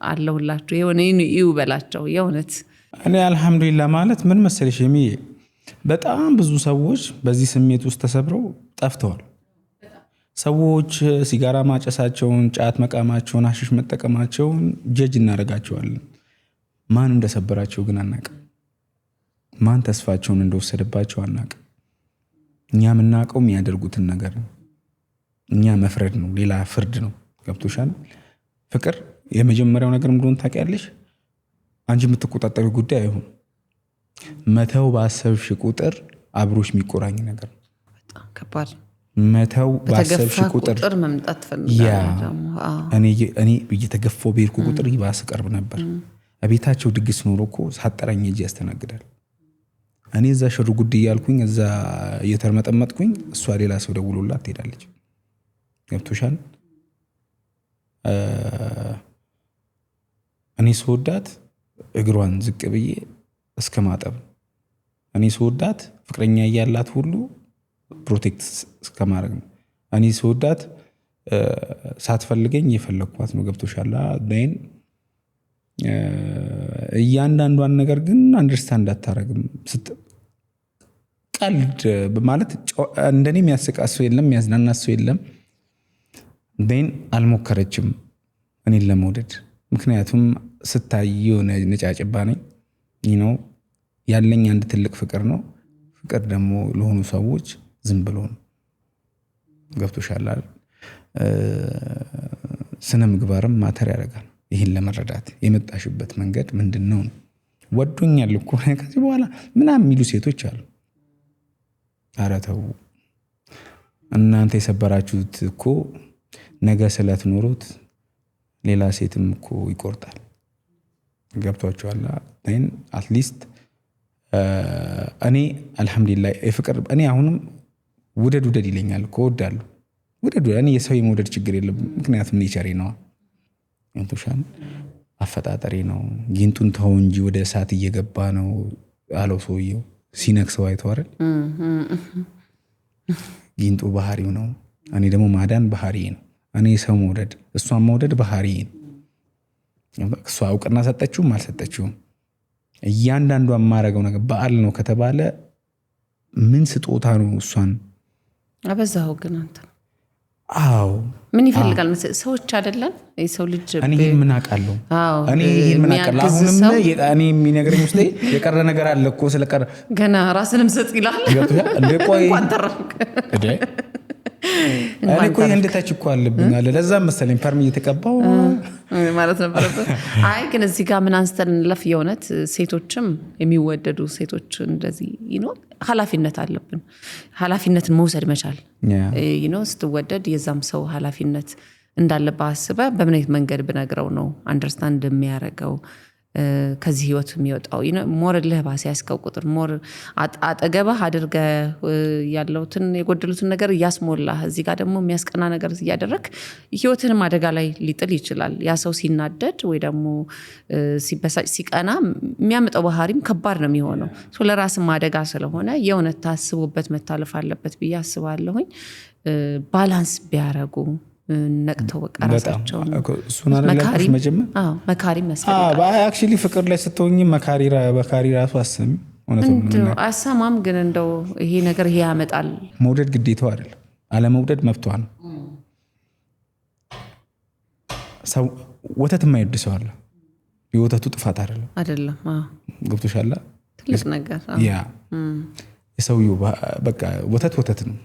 አለሁላችሁ የሆነ ይዩ በላቸው። የእውነት እኔ አልহামዱሊላህ ማለት ምን መሰለሽ የሚዬ በጣም ብዙ ሰዎች በዚህ ስሜት ውስጥ ተሰብረው ጠፍተዋል። ሰዎች ሲጋራ ማጨሳቸውን፣ ጫት መቃማቸውን፣ አሽሽ መጠቀማቸውን ጀጅ እናደርጋቸዋለን። ማን እንደሰበራቸው ግን አናውቅም። ማን ተስፋቸውን እንደወሰደባቸው አናውቅም። እኛ የምናውቀው የሚያደርጉትን ነገር ነው። እኛ መፍረድ ነው፣ ሌላ ፍርድ ነው። ገብቶሻል? ፍቅር የመጀመሪያው ነገር ምንድነው ታውቂያለሽ? አንቺ የምትቆጣጠሪው ጉዳይ አይሁን። መተው ባሰብሽ ቁጥር አብሮሽ የሚቆራኝ ነገር ነው። በጣም ከባድ። መተው ባሰብሽ ቁጥር መምጣት ፈልጋለሁ። እኔ እየተገፋው በሄድኩ ቁጥር ይባስ ቀርብ ነበር። አቤታቸው ድግስ ኖሮ እኮ ሳጠራኝ እጄ ያስተናግዳል። እኔ እዛ ሽር ጉድ እያልኩኝ እዛ እየተርመጠመጥኩኝ እሷ ሌላ ሰው ደውሎላት ትሄዳለች። ገብቶሻል? እኔ ስወዳት እግሯን ዝቅ ብዬ እስከ ማጠብ፣ እኔ ስወዳት ፍቅረኛ እያላት ሁሉ ፕሮቴክት እስከ ማድረግ ነው። እኔ ስወዳት ሳትፈልገኝ እየፈለግኳት ነው። ገብቶሻል? ደን እያንዳንዷን ነገር ግን አንደርስታንድ አታረግም። ቀልድ ማለት እንደኔ የሚያስቃት ሰው የለም፣ የሚያዝናናት ሰው የለም። ደን አልሞከረችም እኔን ለመውደድ። ምክንያቱም ስታይ የሆነ ነጫጭባ ነኝ ነው ያለኝ። አንድ ትልቅ ፍቅር ነው። ፍቅር ደግሞ ለሆኑ ሰዎች ዝም ብሎ ነው። ገብቶሻል? ስነ ምግባርም ማተር ያደርጋል። ይህን ለመረዳት የመጣሽበት መንገድ ምንድነው? ወዶኛል እኮ ከዚህ በኋላ ምናምን የሚሉ ሴቶች አሉ። ኧረ ተው እናንተ የሰበራችሁት እኮ ነገ ስለትኖሩት ሌላ ሴትም እኮ ይቆርጣል። ገብቷችኋል? ግን አትሊስት እኔ አልহামዱሊላህ የፍቅር እኔ አሁንም ውደድ ይለኛል እኮ እወዳለሁ። ውደድ እኔ የሰው የመውደድ ችግር የለም። ምክንያቱም ኔቸሬ ነው። እንቱሻን አፈጣጠሬ ነው። ጊንጡን ተው እንጂ ወደ እሳት እየገባ ነው አለው ሰውየው ሲነክሰው አይተዋል። ጊንጡ ባህሪው ነው። እኔ ደግሞ ማዳን ባህሪዬ ነው። እኔ ሰው መውደድ እሷን መውደድ ባህሪዬ ነው። እሷ እውቅና ሰጠችውም አልሰጠችውም እያንዳንዱ የማደርገው ነገር በዓል ነው ከተባለ ምን ስጦታ ነው እሷን አበዛው ግን አንተ አዎ ምን ይፈልጋል ሰዎች አይደለም የሰው ልጅ እኔ ምን አውቃለሁ እኔ ምን አውቃለሁ አሁንም እኔ የሚነግረኝ ውስጥ የቀረ ነገር አለ እኮ ስለቀረ ገና ራስንም ሰጥ ይላል እንደ ቆይ እንኳን ተረፍክ እኔ እኮ እንደታች እኮ አለብኝ አለ ለዛ መሰለኝ ፐርሚ እየተቀባው ማለት ነበረበት አይ ግን እዚህ ጋር ምን አንስተን እንለፍ የሆነት ሴቶችም የሚወደዱ ሴቶች እንደዚህ ኃላፊነት አለብን ኃላፊነትን መውሰድ መቻል ስትወደድ የዛም ሰው ኃላፊነት እንዳለበት አስበህ በምን አይነት መንገድ ብነግረው ነው አንደርስታንድ የሚያደርገው ከዚህ ህይወት የሚወጣው ሞር ለባስ ያስቀው ቁጥር ሞር አጠገበህ አድርገ ያለውትን የጎደሉትን ነገር ያስሞላህ እዚህ ጋር ደግሞ የሚያስቀና ነገር ያደረክ ህይወትን አደጋ ላይ ሊጥል ይችላል ያ ሰው ሲናደድ ወይ ደግሞ ሲበሳጭ ሲቀና የሚያመጣው ባህሪም ከባድ ነው የሚሆነው ለራስም አደጋ ስለሆነ የእውነት ታስቦበት መታለፍ አለበት ብዬ አስባለሁኝ ባላንስ ቢያረጉ ነቅተው ወቀራሳቸው እሱና ለለሽ መጀመር መካሪ መስፈል አክቹሊ ፍቅር ላይ ስትሆኚ መካሪ ራሱ አሰሚ እንደው አሰማም ግን እንደው ይሄ ነገር ይሄ ያመጣል መውደድ ግዴታው አይደለም አለመውደድ መብቷ ነው ሰው ወተት የማይወድ ሰው አለ የወተቱ ጥፋት አይደለም ገብቶሻል ትልቅ ነገር ያ የሰውየው በቃ ወተት ነው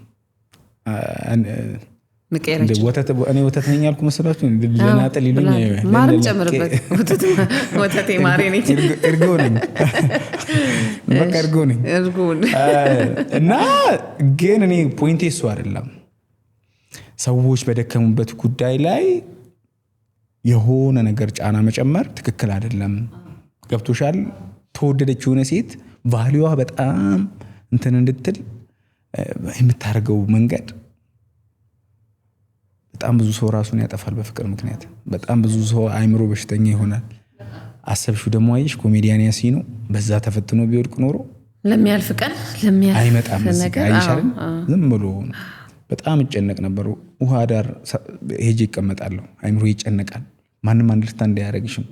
እኔ ወተት ነኝ ያልኩ መስላችሁ ለናጠል ይሉኝ ማርም ጨምርበት ወተቴ ማሬ ነኝ እርጎ ነኝ በቃ እርጎ ነኝ እና ግን እኔ ፖይንቴ እሱ አይደለም ሰዎች በደከሙበት ጉዳይ ላይ የሆነ ነገር ጫና መጨመር ትክክል አይደለም ገብቶሻል ተወደደች የሆነ ሴት ቫልዩዋ በጣም እንትን እንድትል የምታደርገው መንገድ በጣም ብዙ ሰው ራሱን ያጠፋል በፍቅር ምክንያት በጣም ብዙ ሰው አይምሮ በሽተኛ ይሆናል አሰብሽው ደግሞ አይሽ ኮሜዲያን ያሲኑ በዛ ተፈትኖ ቢወድቅ ኖሮ ለሚያልፍ ቀን አይመጣም ነገር አይሻልም ዝም ብሎ በጣም ይጨነቅ ነበር ውሃ ዳር ሄጄ ይቀመጣለሁ አይምሮ ይጨነቃል ማንም አንደርስታንድ ያደርግሽም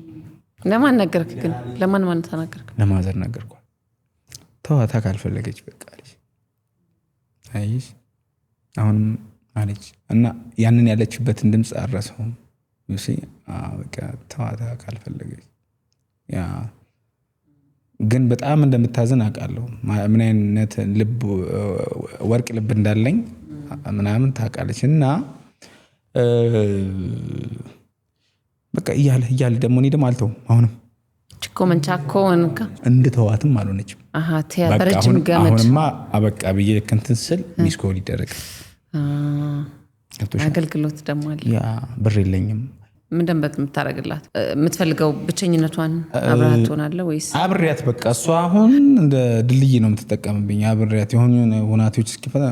ለማን ነገርክ ግን ለማን ተናገርክ ለማዘር ነገርኩ ተዋታ ካልፈለገች በቃ አለች አይሽ አሁን አለች እና ያንን ያለችበትን ድምጽ አረሰው ዩሲ በቃ ተዋታ ካልፈለገች ያ ግን በጣም እንደምታዘን አውቃለሁ ምን አይነት ልብ ወርቅ ልብ እንዳለኝ ምናምን ታውቃለች እና በቃ እያለ ደግሞ እኔ ደግሞ አልተውም አሁንም ችኮ መንቻኮ እንካ እንድተዋትም አልሆነችም በረጅም ገመድ አሁንማ አበቃ ብዬ እንትን ስል ሚስኮል ይደረግ አገልግሎት ደግሞ አለ ያ ብር የለኝም ምን ደንበት የምታረግላት የምትፈልገው ብቸኝነቷን አብራት ሆናለ ወይስ አብሪያት በቃ እሷ አሁን እንደ ድልድይ ነው የምትጠቀምብኝ አብሪያት የሆኑ ሁናቶች እስኪፈታ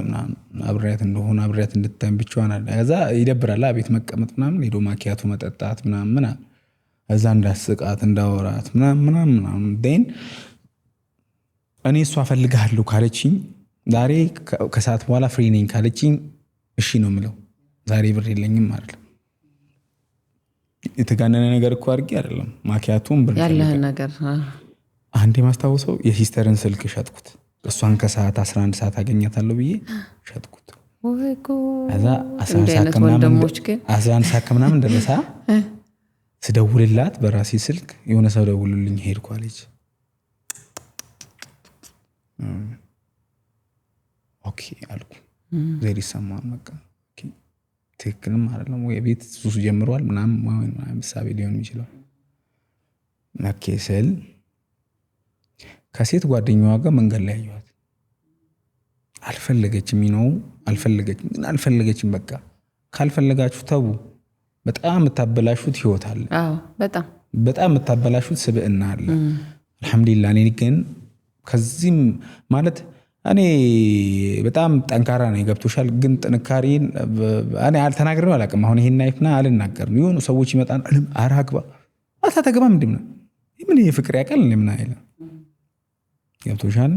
አብሪያት እንደሆነ አብሪያት እንድታይም ብቻዋን አለ ከዛ ይደብራል ቤት መቀመጥ ምናምን ሄዶ ማኪያቱ መጠጣት ምናምን እዛ እንዳስቃት እንዳወራት ምናምን ደን እኔ እሷ ፈልጋለሁ ካለችኝ ዛሬ ከሰዓት በኋላ ፍሪ ነኝ ካለችኝ እሺ ነው የምለው ዛሬ ብር የለኝም አይደል የተጋነነ ነገር እኮ አድርጌ አይደለም ማኪያቱም ብር ያለህ ነገር አንዴ ማስታወሰው የሲስተርን ስልክ ሸጥኩት እሷን ከሰዓት 11 ሰዓት አገኛታለሁ ብዬ ሸጥኩት ከዛ 11 ሰዓት ከምናምን ደረሳ ስደውልላት በራሴ ስልክ የሆነ ሰው ደውልልኝ ሄድኩ አለች ኦኬ አልኩ ዘሪ ሰማን በቃ ትክክልም አይደለም ወይ ቤት ሱሱ ጀምሯል ምናምን ምሳሌ ሊሆን ይችላል ነከሰል ከሴት ጓደኛዋ ጋር መንገድ ላይ ያዩት አልፈለገችም በቃ ካልፈለጋችሁ ተው በጣም ተታበላሹት ህይወት አለ በጣም ተታበላሹት ስብዕና አለ አልহামዱሊላህ እኔ ግን ከዚህም ማለት እኔ በጣም ጠንካራ ነኝ ገብቶሻል ግን ጥንካሬን እኔ አልተናገርም አላውቅም አሁን ይሄን አይፍና አልናገርም የሆኑ ሰዎች ይመጣን አራግባ አታተገባም እንደምን ምን የፍቅር ያቀል ለምን አይለ ገብቶሻል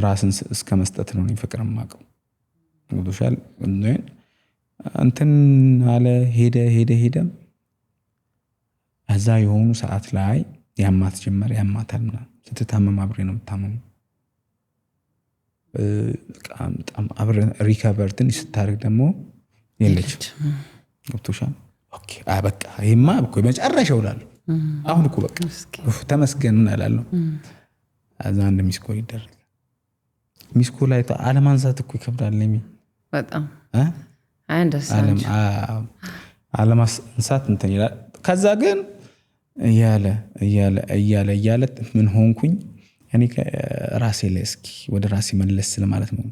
ራስን እስከ መስጠት ነው ፍቅር ማቀው ገብቶሻል እንትን አለ ሄደ እዛ የሆኑ ሰዓት ላይ ያማት ጀመረ። ያማታልና ስትታመም አብሬ ነው የምታመመው። በጣም አብሬ ሪከቨር ትንሽ ስታደርግ ደግሞ የለችም። ገብቶሻል? ኦኬ በቃ ይሄማ እኮ መጨረሻው እላለሁ። አሁን እኮ በቃ ተመስገን እላለሁ። እዛ አንድ ሚስኮል ይደረጋል። ሚስኮል ላይ አለማንሳት እኮ ይከብዳል። በጣም አለማንሳት እንትን ይላል። ከዛ ግን እያለ ምን ሆንኩኝ እኔ ራሴ ላይ እስኪ ወደ ራሴ መለስ ስለማለት ነው።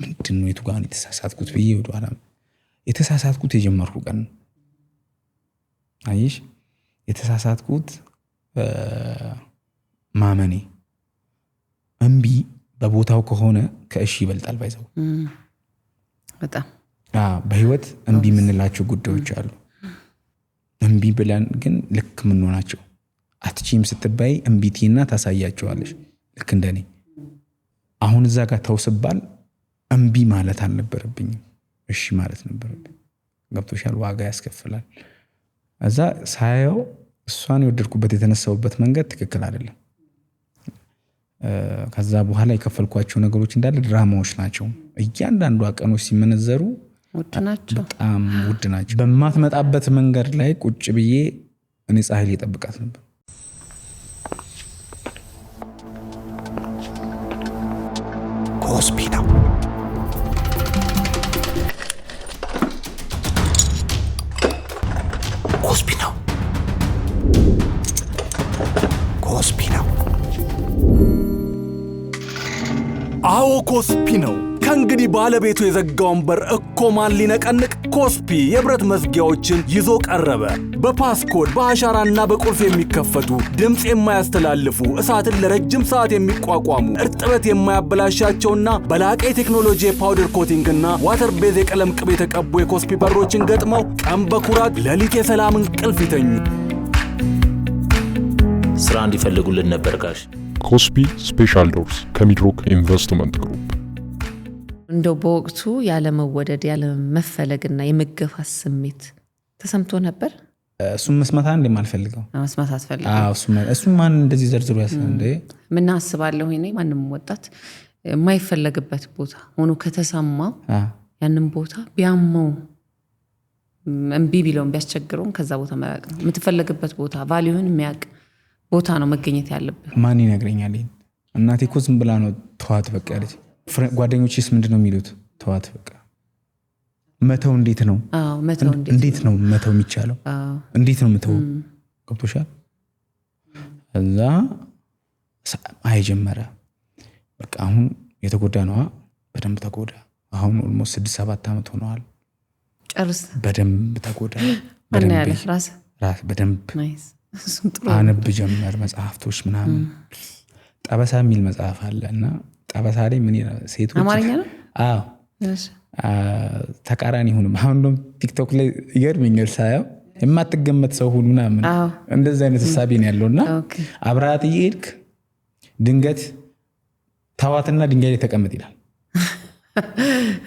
ምንድነው የቱ ጋር የተሳሳትኩት ብዬ ወደ ኋላ የተሳሳትኩት የጀመርኩ ቀን ነው። አይሽ የተሳሳትኩት ማመኔ እምቢ በቦታው ከሆነ ከእሺ ይበልጣል። ባይዘው በጣም በህይወት እምቢ የምንላቸው ጉዳዮች አሉ። እምቢ ብለን ግን ልክ ምን ሆናቸው አትቺም ስትባይ እምቢቲና ታሳያቸዋለሽ። ልክ እንደኔ አሁን እዛ ጋር ተውስባል እምቢ ማለት አልነበረብኝም፣ እሺ ማለት ነበረብኝ። ገብቶሻል? ዋጋ ያስከፍላል። እዛ ሳየው እሷን የወደድኩበት የተነሳውበት መንገድ ትክክል አይደለም። ከዛ በኋላ የከፈልኳቸው ነገሮች እንዳለ ድራማዎች ናቸው። እያንዳንዱ ቀኖች ሲመነዘሩ ውድ ናቸው፣ በጣም ውድ ናቸው። በማትመጣበት መንገድ ላይ ቁጭ ብዬ እኔ ፀሐይ ላይ ጠብቃት ነበር። ኮስፒ ነው ኮስፒ ነው ኮስፒ ነው። አዎ ኮስፒ ነው። ከእንግዲህ ባለቤቱ የዘጋውን በር እኮ ማን ሊነቀንቅ? ኮስፒ የብረት መዝጊያዎችን ይዞ ቀረበ። በፓስኮድ በአሻራና በቁልፍ የሚከፈቱ ድምፅ የማያስተላልፉ እሳትን ለረጅም ሰዓት የሚቋቋሙ እርጥበት የማያበላሻቸውና በላቀ ቴክኖሎጂ የፓውደር ኮቲንግና ዋተር ቤዝ የቀለም ቅብ የተቀቡ የኮስፒ በሮችን ገጥመው ቀን በኩራት ሌሊት የሰላም እንቅልፍ ይተኙ። ስራ እንዲፈልጉልን ነበር ጋሽ። ኮስፒ ስፔሻል ዶርስ ከሚድሮክ ኢንቨስትመንት ግሩፕ። እንደው በወቅቱ ያለመወደድ ያለመፈለግና የመገፋት ስሜት ተሰምቶ ነበር? እሱም መስማት አንዴም አልፈልገው። መስማት አትፈልግም? እሱም ማን እንደዚህ ዘርዝሮ ያስለ እንደ ምን አስባለሁ እኔ ማንም ወጣት የማይፈለግበት ቦታ ሆኖ ከተሰማው ያንን ቦታ ቢያመው እምቢ ቢለውም ቢያስቸግረውም ከዛ ቦታ መራቅ ነው። የምትፈልግበት ቦታ ቫልዩን የሚያውቅ ቦታ ነው መገኘት ያለበት። ማን ይነግረኛል? እናቴ እኮ ዝም ብላ ነው ተዋት በቃ ያለች። ጓደኞቼስ ምንድነው የሚሉት? ተዋት በቃ። መተው እንዴት ነው? እንዴት ነው መተው የሚቻለው? እንዴት ነው መተው? ገብቶሻል? እዛ አይጀመረ በቃ አሁን የተጎዳ ነዋ። በደንብ ተጎዳ። አሁን ኦልሞስት 6-7 ዓመት ሆነዋል። ጨርስ። በደንብ ተጎዳ። በደንብ አነብ ጀመር መጽሐፍቶች ምናምን። ጠበሳ የሚል መጽሐፍ አለ እና ጠበሳ ላይ ምን ይላል? ሴቶች አማርኛ ነው? አዎ ተቃራኒ ሁንም። አሁን እንደውም ቲክቶክ ላይ ይገርመኛል ሳየው የማትገመት ሰው ሁሉ ምናምን እንደዚህ አይነት ሐሳብ ነው ያለውና አብራት እየሄድክ ድንገት ተዋትና ድንጋይ ላይ ተቀመጥ ይላል።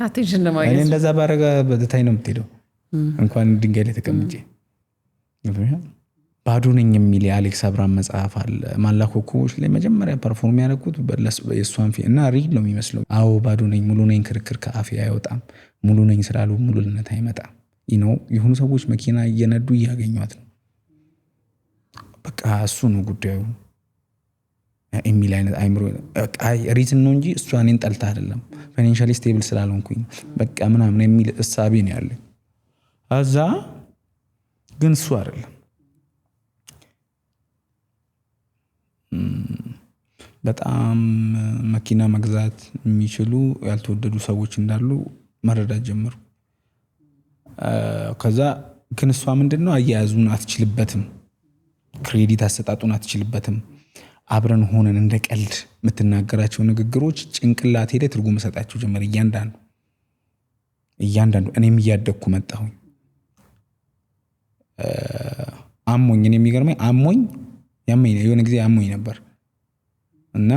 አቴንሽን ለማግኘት እኔ እንደዛ ባረጋ በተታይ ነው የምትሄደው። እንኳን ድንጋይ ላይ ተቀምጬ ባዶ ነኝ የሚል የአሌክስ አብራም መጽሐፍ አለ። ማላ ኮከቦች ላይ መጀመሪያ ፐርፎርም ያደረኩት የእሷን እና ሪል ነው የሚመስለው። አዎ ባዶ ነኝ፣ ሙሉ ነኝ፣ ክርክር ከአፌ አይወጣም፣ ሙሉ ነኝ ስላሉ ሙሉነት አይመጣም። የሆኑ ሰዎች መኪና እየነዱ እያገኟት ነው። በቃ እሱ ነው ጉዳዩ የሚል አይነት አይምሮ ሪዝን ነው እንጂ እሷ እኔን ጠልታ አይደለም፣ ፋይናንሻሊ ስቴብል ስላልሆንኩኝ በቃ ምናምን የሚል እሳቤ ነው ያለኝ። እዛ ግን እሱ አይደለም። በጣም መኪና መግዛት የሚችሉ ያልተወደዱ ሰዎች እንዳሉ መረዳት ጀመሩ። ከዛ ግን እሷ ምንድነው አያያዙን አትችልበትም፣ ክሬዲት አሰጣጡን አትችልበትም። አብረን ሆነን እንደ ቀልድ የምትናገራቸው ንግግሮች ጭንቅላቴ ላይ ትርጉም ሰጣቸው ጀመር። እያንዳንዱ እኔም እያደግኩ መጣሁኝ። አሞኝ እኔ የሚገርመኝ አሞኝ ያመኝ የሆነ ጊዜ አሞኝ ነበር እና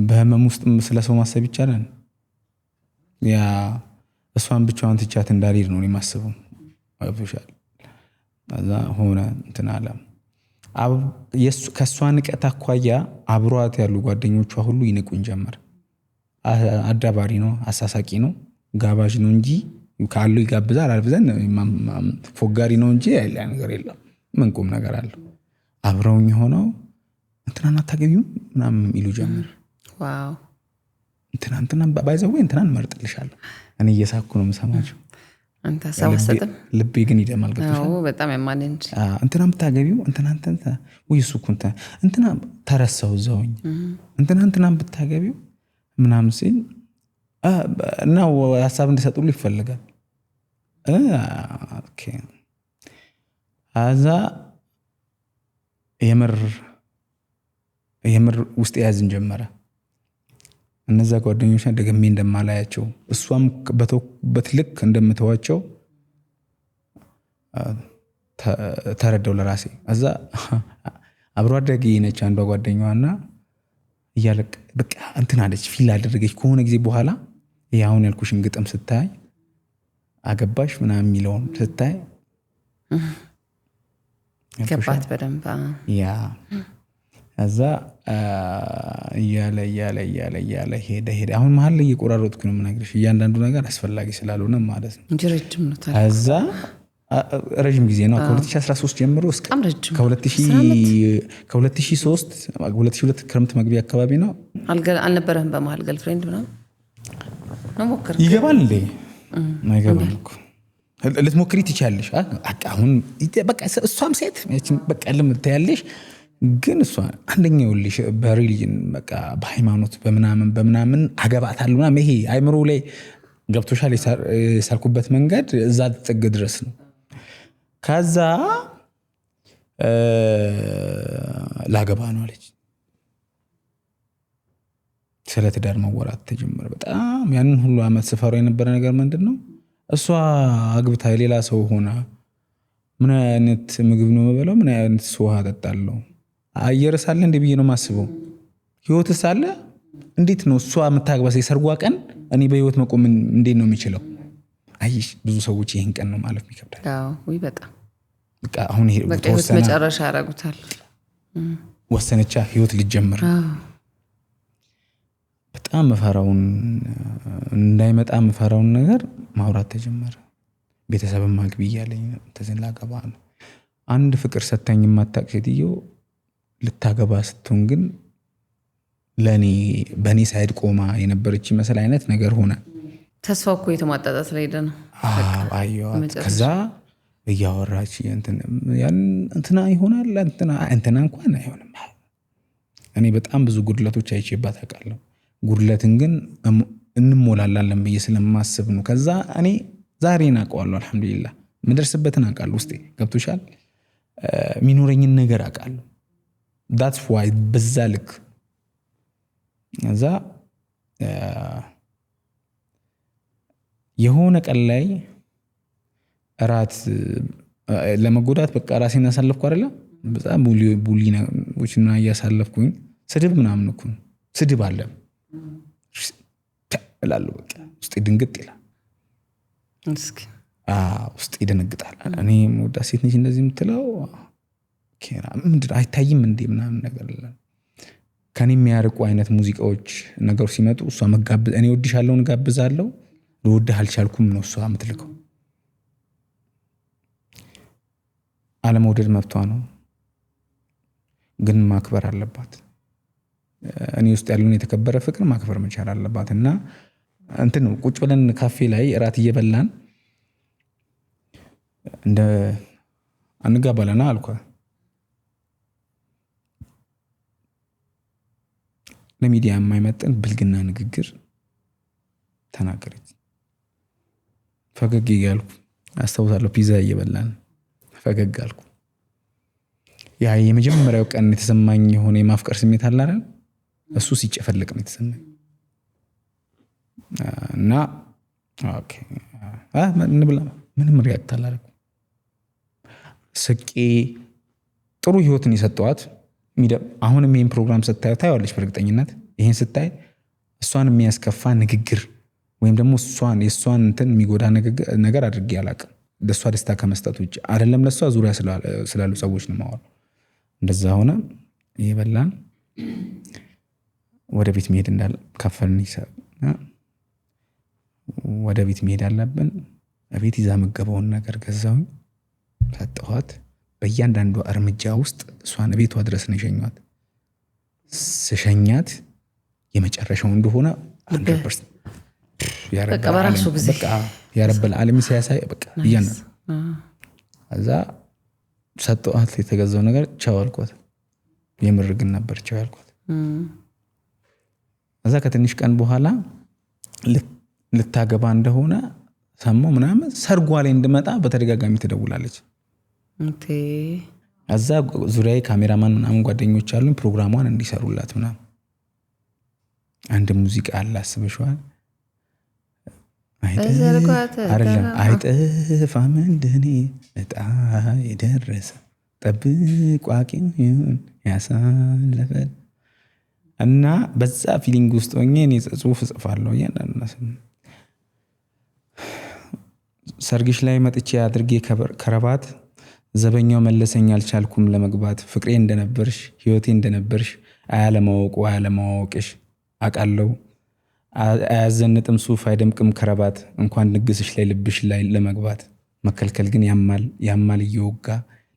በህመም ውስጥ ስለ ሰው ማሰብ ይቻላል። ያ እሷን ብቻዋን ትቻት እንዳልሄድ ነው የማስበው። አይፎሻል እዛ ሆነ እንትን አለ። ከሷ ንቀት አኳያ አብሯት ያሉ ጓደኞቿ ሁሉ ይንቁን ጀመር። አዳባሪ ነው፣ አሳሳቂ ነው፣ ጋባዥ ነው እንጂ ካለው ይጋብዛል አልብዘን ፎጋሪ ነው እንጂ ያለ ነገር የለም። ምን ቁም ነገር አለው? አብረውኝ ሆነው እንትናን አታገቢው ምናምን ይሉ ጀመር። ዋው እንትና ባይዘው እንትናን መርጥልሻለሁ። እኔ እየሳኩ ነው የምሰማቸው። አንተ ሰውሰጥም ልቤ ግን ይደማል። አዎ በጣም ያማንንጂ እንትና ብታገቢው እንትና ወይ እሱ እኮ እንትና ተረሳው ዘውኝ እንትና ብታገቢው ምናምን ሲል እና ሀሳብ እንዲሰጡሉ ይፈልጋል። ኦኬ አዛ የምር ውስጥ ያዝን ጀመረ። እነዛ ጓደኞች ደግሜ እንደማላያቸው እሷም በትልክ እንደምተዋቸው ተረዳው ለራሴ። እዛ አብሮ አደጌ ነች አንዷ ጓደኛዋና እያለቅ በቃ እንትን አለች ፊል አደረገች። ከሆነ ጊዜ በኋላ ያሁን ያልኩሽን ግጥም ስታይ አገባሽ ምናምን የሚለውን ስታይ ገባት በደንብ ያ እዛ እያለ ሄደ። አሁን መሀል ላይ እየቆራረጥኩ ነው የምነግርሽ እያንዳንዱ ነገር አስፈላጊ ስላልሆነ ማለት ነው። ረጅም ነው እዛ ረጅም ጊዜ ነው ከ2013 ጀምሮ እስከ ከ2003 2002 ክረምት መግቢያ አካባቢ ነው። አልነበረህም በመሀል ገርልፍሬንድ ምናምን ነው ሞክር ይገባል እንዴ? አይገባም እኮ ልትሞክሪ ትችያለሽ። አሁን በቃ እሷም ሴት በቃ ልምታያለሽ። ግን እሷ አንደኛው ልጅ በሪሊጅን በቃ በሃይማኖት በምናምን አገባታለሁ ምናምን ይሄ አይምሮ ላይ ገብቶሻል። የሳልኩበት መንገድ እዛ ጥግ ድረስ ነው። ከዛ ላገባ ነው አለች። ስለ ትዳር መወራት ተጀመረ። በጣም ያንን ሁሉ አመት ስፈራው የነበረ ነገር ምንድነው? እሷ አግብታ የሌላ ሰው ሆና ምን አይነት ምግብ ነው የምበላው? ምን አይነት ውሃ እጠጣለሁ? አየር ሳለ እንደ ብዬ ነው ማስበው። ህይወት ሳለ እንዴት ነው እሷ የምታግባስ የሰርጓ ቀን እኔ በህይወት መቆም እንዴት ነው የሚችለው? አይሽ ብዙ ሰዎች ይሄን ቀን ነው ማለት ይከብዳል። አዎ ወይ በጣም በቃ አሁን ይሄ ተወሰነ መጨረሻ ያረጉታል። ወሰነቻ ህይወት ልጀምር። በጣም መፈራውን እንዳይመጣ መፈራውን ነገር ማውራት ተጀመረ። ቤተሰብም ማግቢ እያለኝ ተዘን ላገባ ነው። አንድ ፍቅር ሰታኝ የማታቅ ሴትዮ ልታገባ ስትሆን ግን ለኔ በኔ ሳይድ ቆማ የነበረች መሰል አይነት ነገር ሆነ። ተስፋው እኮ የተማጣጣት ላይ ነው። አየዋት። ከዛ እያወራች እንትና ይሆናል እንትና እንኳን አይሆንም። እኔ በጣም ብዙ ጉድለቶች አይቼባት አውቃለሁ። ጉድለትን ግን እንሞላላለን ብዬ ስለማስብ ነው። ከዛ እኔ ዛሬን አውቀዋለሁ። አልሐምዱሊላህ ምደርስበትን አውቃለሁ። ውስጤ ገብቶሻል። የሚኖረኝን ነገር አውቃለሁ። that's why በዛ ልክ እዛ የሆነ ቀን ላይ እራት ለመጎዳት በቃ ራሴን አሳለፍኩ አይደለ? በጣም ቡሊዎችና እያሳለፍኩኝ ስድብ ምናምን እኮ ስድብ አለ እላለሁ። በቃ ውስጤ ድንግጥ ይላል። እስኪ ውስጤ ይደነግጣል። እኔ ወዳ ሴት ነች እንደዚህ የምትለው ምንድን አይታይም እንዴ ምናምን ነገር አለ። ከኔ የሚያርቁ አይነት ሙዚቃዎች ነገሮች ሲመጡ እሷ መጋብዝ እኔ ወድሻለሁ እንጋብዛለሁ ልወድህ አልቻልኩም ነው እሷ የምትልከው። አለመውደድ መብቷ ነው፣ ግን ማክበር አለባት። እኔ ውስጥ ያለውን የተከበረ ፍቅር ማክበር መቻል አለባት። እና እንትን ነው ቁጭ ብለን ካፌ ላይ እራት እየበላን እንደ አንጋባለና አልኳት። ለሚዲያ የማይመጥን ብልግና ንግግር ተናገረች። ፈገግ እያልኩ አስታውሳለሁ። ፒዛ እየበላን ፈገግ አልኩ። ያ የመጀመሪያው ቀን የተሰማኝ የሆነ የማፍቀር ስሜት አለ አይደል? እሱ ሲጨፈልቅ ነው የተሰማኝ። እና ኦኬ እንብላ ምንም ሪያክት አላደረኩም። ስቄ ጥሩ ህይወትን የሰጠዋት አሁንም ይህን ፕሮግራም ስታዩ ታየዋለች በእርግጠኝነት። ይህን ስታይ እሷን የሚያስከፋ ንግግር ወይም ደግሞ የእሷን እንትን የሚጎዳ ነገር አድርጌ አላውቅም። ለእሷ ደስታ ከመስጠት ውጭ አይደለም። ለእሷ ዙሪያ ስላሉ ሰዎች ነው የማወራው። እንደዛ ሆነ ይበላን ወደ ቤት መሄድ እንዳለ ከፈልን ይሰብ ወደ ቤት መሄድ አለብን ቤት ይዛ መገበውን ነገር ገዛው ሰጠኋት በእያንዳንዱ እርምጃ ውስጥ እሷን ቤቷ ድረስ ነው የሸኛት ስሸኛት የመጨረሻው እንደሆነ 100% ያ ረብ العالمين ሲያሳይ በቃ ይያና አዛ ሰጠኋት የተገዛው ነገር ቻው አልኳት የምርግን ነበር ቻው አልኳት አዛ ከትንሽ ቀን በኋላ ልታገባ እንደሆነ ሰማው ምናምን ሰርጓ ላይ እንድመጣ በተደጋጋሚ ትደውላለች እንቴ አዛ ዙሪያዬ ካሜራማን ምናምን ጓደኞች አሉኝ ፕሮግራሟን እንዲሰሩላት ምናምን አንድ ሙዚቃ አለ አስበሽዋል አይጠፋም እንደኔ እጣ የደረሰ ጠብቋቂውን ያሳለፈ እና በዛ ፊሊንግ ውስጥ ሆኜ እኔ ጽሁፍ ጽፋለሁ ያንናስ ሰርግሽ ላይ መጥቼ አድርጌ ከረባት ዘበኛው መለሰኝ አልቻልኩም ለመግባት ፍቅሬ እንደነበርሽ ህይወቴ እንደነበርሽ አያለማወቅሽ አቃለው አያዘንጥም ሱፍ አይደምቅም ከረባት እንኳን ንግስሽ ላይ ልብሽ ላይ ለመግባት መከልከል ግን ያማል ይወጋ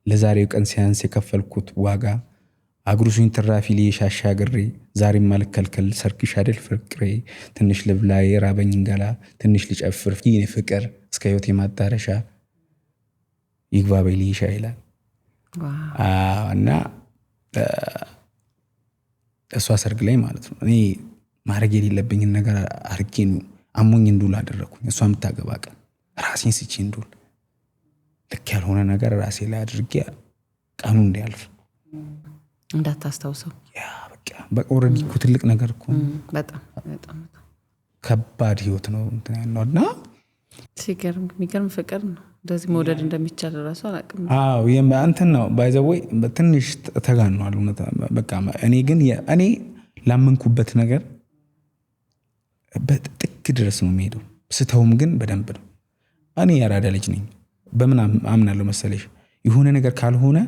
ለዛሬው ቀን ሲያንስ የከፈልኩት ዋጋ አግሩሽኝ ትራፊ ሊሻሻ ግሬ ዛሬ ማልከልከል ሰርግሽ አይደል ፍቅሬ ትንሽ ልብላይ ራበኝ እንገላ ትንሽ ልጨፍር ይኔ ፍቅር እስከ ህይወቴ ማጣረሻ ይግባበይ ሊሻ ይላል እና እሷ ሰርግ ላይ ማለት ነው እኔ ማረግ የሌለብኝ ነገር አርጌ ነው አሞኝ እንዱል አደረኩኝ እሷ የምታገባ ቀን ራሴን ስጪ እንዱል ልክ ያልሆነ ነገር ራሴ ላይ አድርጌ ቀኑ እንዲያልፍ እንዳታስተውሰው ያ በቃ ኦሬዲ እኮ ትልቅ ነገር እኮ በጣም ከባድ ህይወት ነው እንትን ያለውና ሲገርም ፍቅር ነው እንደዚህ መውደድ እንደሚቻል ራሱ አላውቅም አዎ እንትን ነው ባይ ዘ ወይ ትንሽ ተጋኗል በቃ እኔ ግን እኔ ላመንኩበት ነገር በጥቅ ድረስ ነው የሚሄደው ስተውም ግን በደንብ ነው እኔ ያራዳ ልጅ ነኝ በምን አምናለሁ መሰለሽ የሆነ ነገር ካልሆነ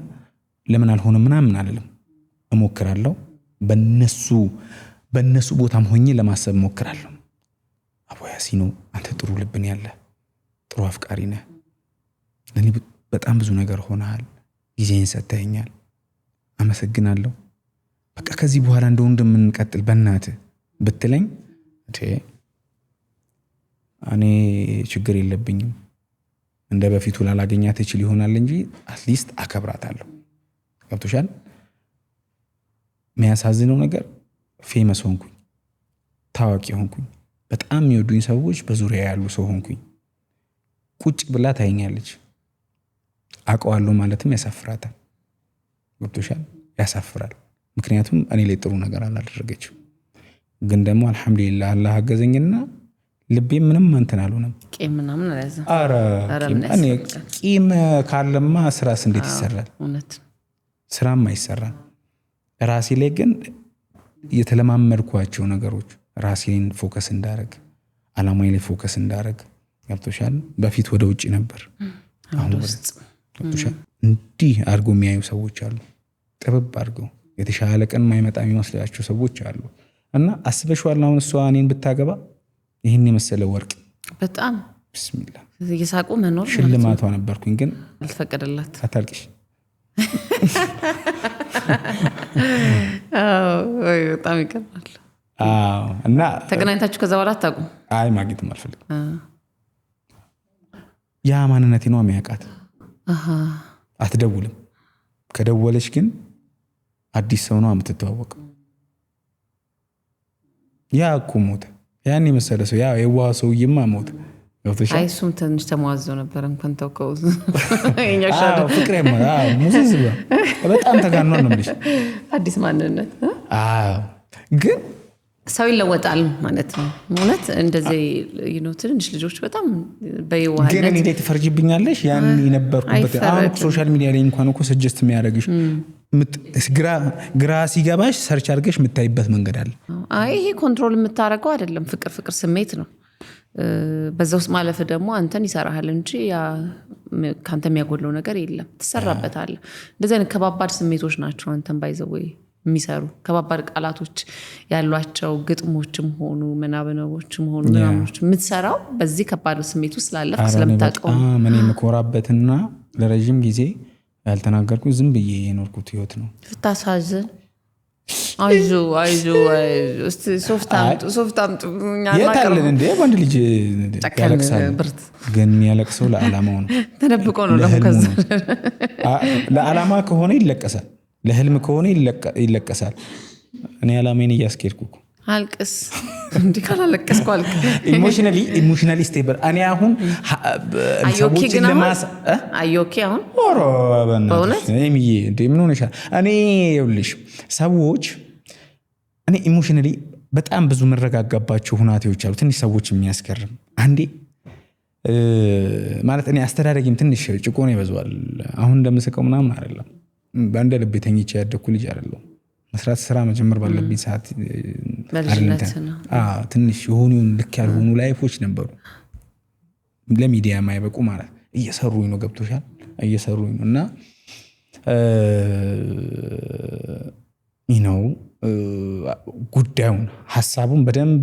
ለምን አልሆነ ምናምን አይደለም እሞክራለሁ በነሱ ቦታም ሆኜ ለማሰብ እሞክራለሁ አቦ ያሲኑ አንተ ጥሩ ልብን ያለ ጥሩ አፍቃሪ ነህ ለኔ በጣም ብዙ ነገር ሆነሃል ጊዜን ሰጥተኸኛል አመሰግናለሁ በቃ ከዚህ በኋላ እንደምንቀጥል በእናት ብትለኝ እኔ ችግር የለብኝም እንደ በፊቱ ላላገኛት እችል ይሆናል እንጂ አትሊስት አከብራታለሁ ገብቶሻል የሚያሳዝነው ነገር ፌመስ ሆንኩኝ ታዋቂ ሆንኩኝ በጣም የሚወዱኝ ሰዎች በዙሪያ ያሉ ሰው ሆንኩኝ ቁጭ ብላ ታየኛለች አቀዋለሁ ማለትም ያሳፍራታል ገብቶሻል ያሳፍራል ምክንያቱም እኔ ላይ ጥሩ ነገር አላደረገችም ግን ደግሞ አልহামዱሊላህ አላህ አገዘኝና ልቤ ምንም እንትን አልሆነም ቂም ምናምን አላዘ እኔ ቂም ካለማ ስራስ እንዴት ይሰራል እውነት ስራም አይሰራም ራሴ ላይ ግን የተለማመድኳቸው ነገሮች ራሴን ፎከስ እንዳረግ አላማዬ ላይ ፎከስ እንዳረግ ገብቶሻል በፊት ወደ ውጪ ነበር አሁን ውስጥ ገብቶሻል እንዲህ አርጎ የሚያዩ ሰዎች አሉ ጥበብ አርገው የተሻለ ቀን ማይመጣ የሚመስላቸው ሰዎች አሉ እና አስበሽዋል አሁን እሷ እኔን ብታገባ ይሄን የመሰለ ወርቅ በጣም ቢስሚላህ ይሳቁ መኖር ሽልማቷ ነበርኩኝ ግን አልፈቀደላት አታልቅሽ አይ በጣም ይቀርባል እና ተገናኝታችሁ ከዛ በኋላ አታውቁም አይ ማግኘትም አልፈልግም ያ ማንነቴ ነው የሚያውቃት አትደውልም ከደወለች ግን አዲስ ሰው ነው የምትተዋወቀው ያ እኮ ሞተ ያን የመሰለ ሰው ያ የዋህ ሰውዬማ ሞተ ገብቶሻል አይ እሱም ትንሽ ተሟዘው ነበር እንኳን ተውከው ፍቅሬማ ሙዝዝ በጣም ተጋኗል ነው የምልሽ አዲስ ማንነት ግን ሰው ይለወጣል ማለት ነው እውነት እንደዚህ ትንሽ ልጆች በጣም በየዋህነት ግን እንዴት ትፈርጂብኛለሽ ያን የነበርኩበት አሁን ሶሻል ሚዲያ ላይ እንኳን እኮ ሰጀስት የሚያደርግሽ ግራ ሲገባሽ ሰርች አድርገሽ የምታይበት መንገድ አለ አይ ይሄ ኮንትሮል የምታረገው አይደለም ፍቅር ስሜት ነው በዛ ውስጥ ማለፍ ደግሞ አንተን ይሰራሃል እንጂ ካንተ የሚያጎለው ነገር የለም ትሰራበታለህ እንደዚህ አይነት ከባባድ ስሜቶች ናቸው አንተን ባይዘው የሚሰሩ ከባባድ ቃላቶች ያሏቸው ግጥሞችም ሆኑ ምናበነቦችም ሆኑ ምናምኖች የምትሰራው በዚህ ከባድ ስሜት ውስጥ ስላለፍክ ስለምታውቀው ምን የምኮራበትና ለረጅም ጊዜ ያልተናገርኩት ዝም ብዬ የኖርኩት ህይወት ነው ስታሳዝን አይዞ እስቲ ሶፍት አምጡ ያታለን እንዴ ወንድ ልጅ ያለቅሳል ግን የሚያለቅሰው ለዓላማው ነው ተደብቆ ነው ደግሞ ከዛ ለዓላማ ከሆነ ይለቀሳል ለህልም ከሆነ ይለቀሳል እኔ ዓላማዬን እያስኬድኩ አልቅስ እንዴ ካላለቀስኩ አልክ ኢሞሽናሊ ስቴብል እኔ አሁን ሰዎችን ለማስ አዮኬ አሁን ኦሮ በእውነት እኔ እንዴ ምን ሆነሻል እኔ ይኸውልሽ ሰዎች እኔ ኢሞሽናሊ በጣም ብዙ መረጋጋባቸው ሁኔታዎች አሉ ትንሽ ሰዎች የሚያስገርም አንዴ ማለት እኔ አስተዳደግም ትንሽ ጭቆና ይበዛዋል አሁን እንደምስቀው ምናምን አይደለም በአንድ ልብ ተኝቼ ያደኩ ልጅ አይደለም መስራት ስራ መጀመር ባለብኝ ሰዓት ትንሽ የሆኑ ልክ ያልሆኑ ላይፎች ነበሩ ለሚዲያ ማይበቁ ማለት እየሰሩኝ ነው ገብቶሻል እየሰሩኝ ነው እና ጉዳዩን ሐሳቡን በደንብ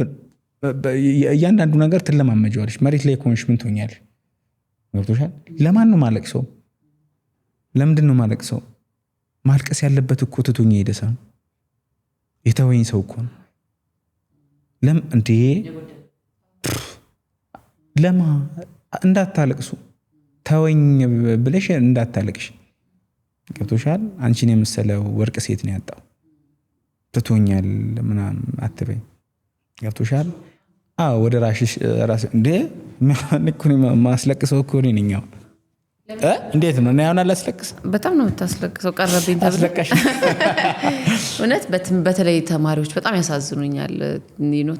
እያንዳንዱ ነገር ትለማመጃለሽ መሬት ላይ ኮንሽ ምን ትሆኛለሽ ገብቶሻል ለማን ነው ማለቅሰው ለምንድን ነው ማለቅሰው ማልቀስ ያለበት እኮ ትቶኝ ሄደሰ የተወኝ ሰው እኮ ነው እንዴ ለማ እንዳታለቅሱ ተወኝ ብለሽ እንዳታለቅሽ ገብቶሻል አንቺን የመሰለው ወርቅ ሴት ነው ያጣው ትቶኛል ምናምን አትበይ ገብቶሻል ወደ ራስ እንዴ ማንኩኝ ማስለቅሰው እኮ ነኝኛው እንዴት ነው እና ያውና ላስለቅስ በጣም ነው የምታስለቅሰው ቀረብኝ ተብለቀሽ እውነት በተለይ ተማሪዎች በጣም ያሳዝኑኛል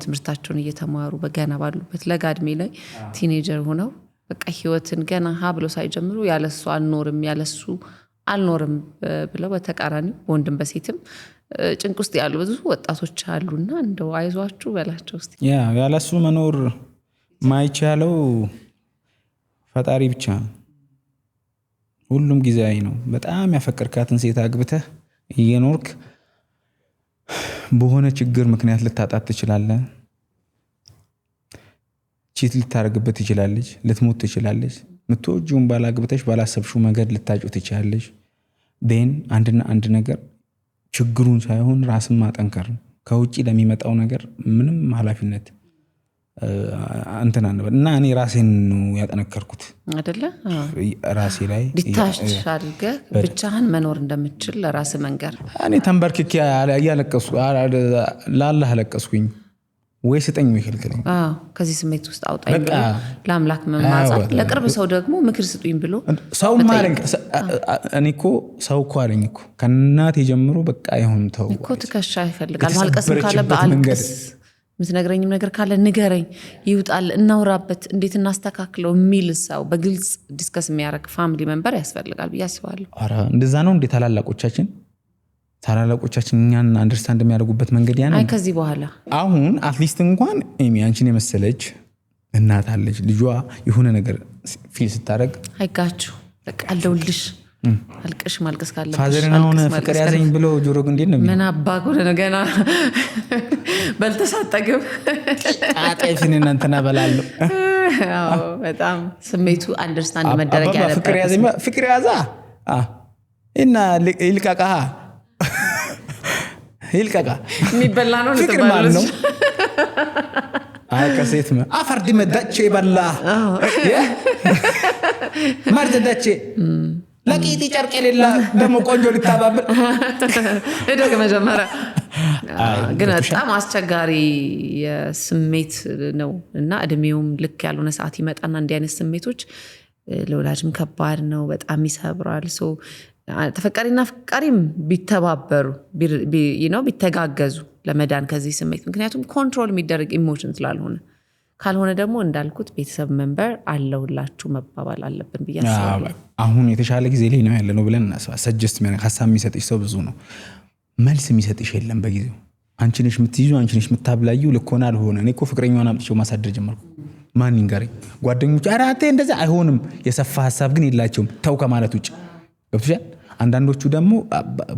ትምህርታቸውን እየተማሩ በገና ባሉበት ለጋድሜ ላይ ቲኔጀር ሆነው በቃ ህይወትን ገና ሀ ብሎ ሳይጀምሩ ያለሱ አልኖርም ብለው በተቃራኒው ወንድም በሴትም ጭንቅ ውስጥ ያሉ ብዙ ወጣቶች አሉና እንደው አይዟችሁ በላቸው እስቲ ያለሱ መኖር ማይቻለው ፈጣሪ ብቻ ሁሉም ጊዜያዊ ነው በጣም ያፈቀርካትን ሴት አግብተህ እየኖርክ በሆነ ችግር ምክንያት ልታጣት ትችላለህ ቺት ልታረግበት ትችላለች ልትሞት ትችላለች ምትወጂውን ባላግብተሽ ባላሰብሽው መንገድ ልታጩት ትችላለች አንድ ነገር ችግሩን ሳይሆን ራስን ማጠንከር ከውጪ ለሚመጣው ነገር ምንም ኃላፊነት እና እኔ ራሴን ነው ያጠነከርኩት አይደለ ራሴ ላይ ዲታች አድርገህ ብቻህን መኖር እንደምትችል ለራስ መንገር እኔ ተንበርክኬ ያለቀስኩ ለአላህ አለቀስኩኝ ወይ ስጠኝ ወይ ከልከለኝ ከዚህ ስሜት ውስጥ አውጣኝ ብሎ ለአምላክ መማጸን ለቅርብ ሰው ደግሞ ምክር ስጡኝ ብሎ ሰው ማለኝ እኔ እኮ ሰው እኮ አለኝ እኮ ከእናቴ ጀምሮ በቃ ይሁን ተው እኮ ትከሻ ይፈልጋል ማልቀስም ካለበት አልቅስ ምትነግረኝም ነገር ካለ ንገረኝ ይውጣል እናውራበት እንዴት እናስተካክለው የሚል ሰው በግልጽ ዲስከስ የሚያደርግ ፋሚሊ ሜምበር ያስፈልጋል ብዬ አስባለሁ ኧረ እንደዛ ነው እንዴ ታላላቆቻችን እኛን አንደርስታንድ የሚያደርጉበት መንገድ ያ ነው አይ ከዚህ በኋላ አሁን አትሊስት እንኳን አንቺን የመሰለች እናት አለች ልጇ የሆነ ነገር ፊል ስታደርግ አይጋችሁ በቃ አለውልሽ አልቀሽ ማልቀስ ካለብሽ ፋዘርናውን ፍቅር ያዘኝ ብሎ ጆሮ ግን እንዴት ነው ምን አባጎ ለነገና በልተሳጠግብ አጤፍን እናንተና በላለሁ በጣም ስሜቱ አንደርስታንድ መደረግ ያለበት ፍቅር ያዛ እና ይልቃቃ የሚበላ ነው ፍቅር ማለት ነው ከሴት አፈርድ መዳቼ በላ ማርደዳቼ ለቂቲ ጨርቅ የሌላ ደግሞ ቆንጆ ሊታባብል እደግ መጀመሪያ ግን በጣም አስቸጋሪ የስሜት ነው እና እድሜውም ልክ ያልሆነ ሰዓት ይመጣና እንዲህ አይነት ስሜቶች ለወላጅም ከባድ ነው በጣም ይሰብራል ተፈቃሪና ፍቃሪም ቢተባበሩ ቢተጋገዙ ለመዳን ከዚህ ስሜት ምክንያቱም ኮንትሮል የሚደረግ ኢሞሽን ስላልሆነ ካልሆነ ደግሞ እንዳልኩት ቤተሰብ መንበር አለውላችሁ መባባል አለብን ብዬ አስባለሁ አሁን የተሻለ ጊዜ ላይ ነው ያለነው ብለን ሰጀስት ሀሳብ የሚሰጥሽ ሰው ብዙ ነው መልስ የሚሰጥሽ የለም በጊዜው አንቺ ነሽ የምትይዙ አንቺ ነሽ የምታብላዩ ልኮና አልሆነ እኔ እኮ ፍቅረኛዋን አምጥቼው ማሳደር ጀመርኩ ማን ይንገረኝ? ጓደኞች ኧረ አንተ እንደዛ አይሆንም የሰፋ ሐሳብ ግን የላቸውም ተው ከማለት ውጭ ገብቶሻል። አንዳንዶቹ ደግሞ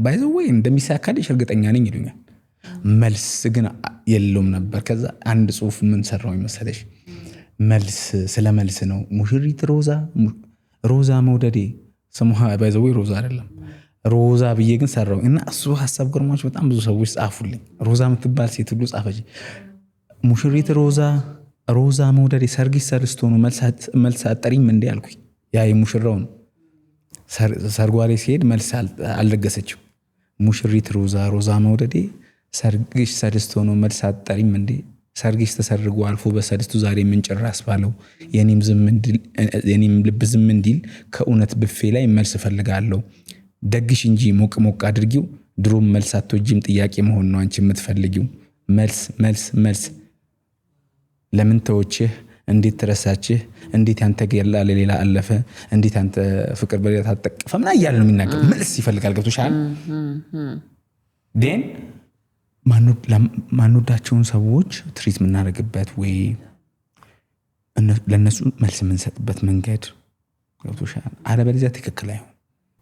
ባይዘው ወይ እንደሚሳካልሽ እርግጠኛ ነኝ ይሉኛል። መልስ ግን የለውም ነበር። ከዛ አንድ ጽሁፍ ምን ሰራው መሰለሽ? መልስ ስለ መልስ ነው። ሙሽሪት ሮዛ መውደዴ ስሟ ባይዘው ወይ ሮዛ አይደለም ሮዛ ብዬ ግን ሰራው እና እሱ ሐሳብ ገርሟቸው በጣም ብዙ ሰዎች ጻፉልኝ። ሮዛ የምትባል ሴት ሁሉ ጻፈች። ሙሽሪት ሮዛ መውደዴ ሰርግሽ ሰልስቶ ነው መልስ አጠሪም እንዴ አልኩኝ። ያ የሙሽራው ነው። ሰርጓ ላይ ሲሄድ መልስ አልለገሰችው። ሙሽሪት ሮዛ መውደዴ ሰርግሽ ሰልስቶ ነው መልስ አጠሪም እንዴ ሰርግሽ ተሰርጎ አልፎ በሰልስቱ ዛሬ ምን ጭራስ ባለው የኔም ልብ ዝም እንዲል ከእውነት ብፌ ላይ መልስ እፈልጋለሁ። ደግሽ እንጂ ሞቅ ሞቅ አድርጊው ድሮም መልስ አትወጂም ጥያቄ መሆን ነው አንቺ የምትፈልጊው። መልስ ለምን ተወችህ እንዴት ተረሳችህ እንዴት ያንተ ገላ ለሌላ አለፈ እንዴት አንተ ፍቅር በሌላ ታጠቀፈ ምና እያለ ነው የሚናገር። መልስ ይፈልጋል። ገብቶሻል? ዴን ማንወዳቸውን ሰዎች ትሪት የምናደርግበት ወይ ለነሱ መልስ የምንሰጥበት መንገድ ገብቶሻል? አለበለዚያ ትክክል አይሆን።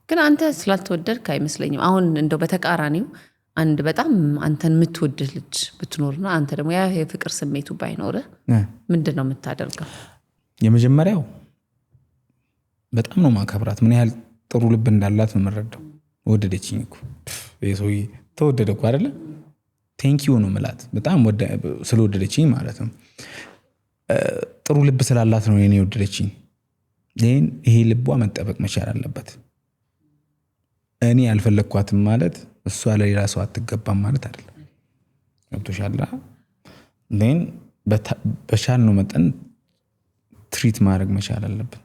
ግን አንተ ስላልተወደድክ አይመስለኝም። አሁን እንደው በተቃራኒው አንድ በጣም አንተን የምትወድህ ልጅ ብትኖርና አንተ ደግሞ ያ የፍቅር ስሜቱ ባይኖርህ ምንድን ነው የምታደርገው? የመጀመሪያው በጣም ነው ማከብራት። ምን ያህል ጥሩ ልብ እንዳላት ነው የምረዳው። ወደደችኝ እኮ ሰውዬ ተወደደ እኮ አይደለ? ቴንኪዩ ነው ምላት። በጣም ስለወደደችኝ ማለት ነው። ጥሩ ልብ ስላላት ነው የኔ ወደደችኝ። ይሄ ልቧ መጠበቅ መቻል አለበት። እኔ ያልፈለግኳትም ማለት እሷ ለሌላ ሰው አትገባም ማለት አይደለም። ገብቶሻል? በቻልነው መጠን ትሪት ማድረግ መቻል አለብን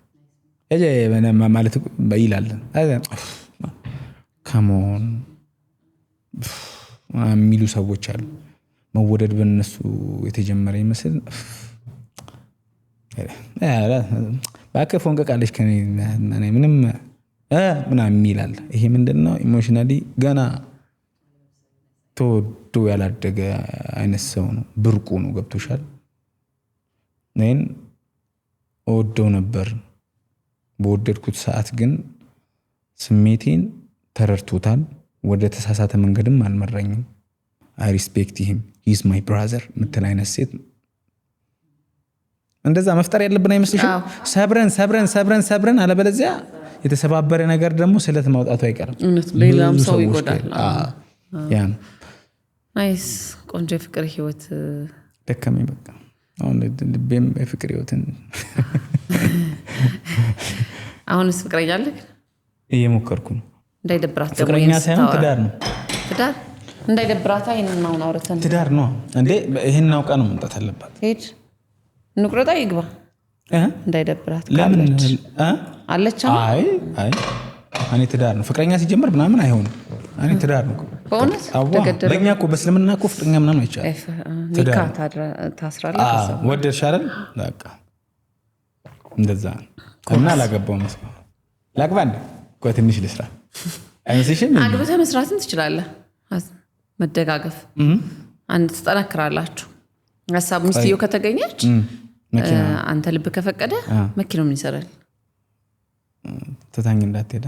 ማለት ይላለን። ከመሆን የሚሉ ሰዎች አሉ። መወደድ በእነሱ የተጀመረ ይመስል በአከፍ ወንቀቃለች ምንም ምናምን ይላል። ይሄ ምንድነው? ኢሞሽናሊ ገና ተወዶ ያላደገ አይነት ሰው ነው። ብርቁ ነው። ገብቶሻል? ነን እወደው ነበር። በወደድኩት ሰዓት ግን ስሜቴን ተረድቶታል። ወደ ተሳሳተ መንገድም አልመራኝም። አይ ሪስፔክት ሂም ሂዝ ማይ ብራዘር ምትል አይነት ሴት እንደዛ መፍጠር ያለብን አይመስልሽም? ሰብረን አለበለዚያ የተሰባበረ ነገር ደግሞ ስለት ማውጣቱ አይቀርም። ሌላም ሰው ይጎዳል። ያ ነው። ናይስ ቆንጆ የፍቅር ህይወት ደከመኝ በቃ። አሁን ልቤም የፍቅር ህይወትን አሁንስ ፍቅረኛ አለህ? እየሞከርኩ ነው። እንዳይደብራት ፍቅረኛ ሳይሆን ትዳር ነው። ትዳር እንዳይደብራት አይነን ነው አውርተን ትዳር ነው እንዴ? ይሄን አውቃ ነው መምጣት አለባት። ሄድ እንቁረጣ ይግባ እንዳይደብራት ለምን አለች? አይ እኔ ትዳር ነው። ፍቅረኛ ሲጀመር ምናምን አይሆንም። እኔ ትዳር ነው በእውነት ተገደለ። በእኛ እኮ በእስልምና እኮ ፍቅረኛ ምናምን አይቻልም። ኒካ ታስራለህ። ወደድሽ አይደል? በቃ እንደዛ እና አላገባውም። ላግባ እንደ ቆይ ትንሽ ልስራ አይመስልሽም? አግብተህ መስራትን ትችላለህ። መደጋገፍ አንድ ትጠነክራላችሁ። ሀሳብ ሚስትየው ከተገኘች አንተ ልብ ከፈቀደ መኪናው ምን ይሰራል? ተታኝ እንዳትሄዳ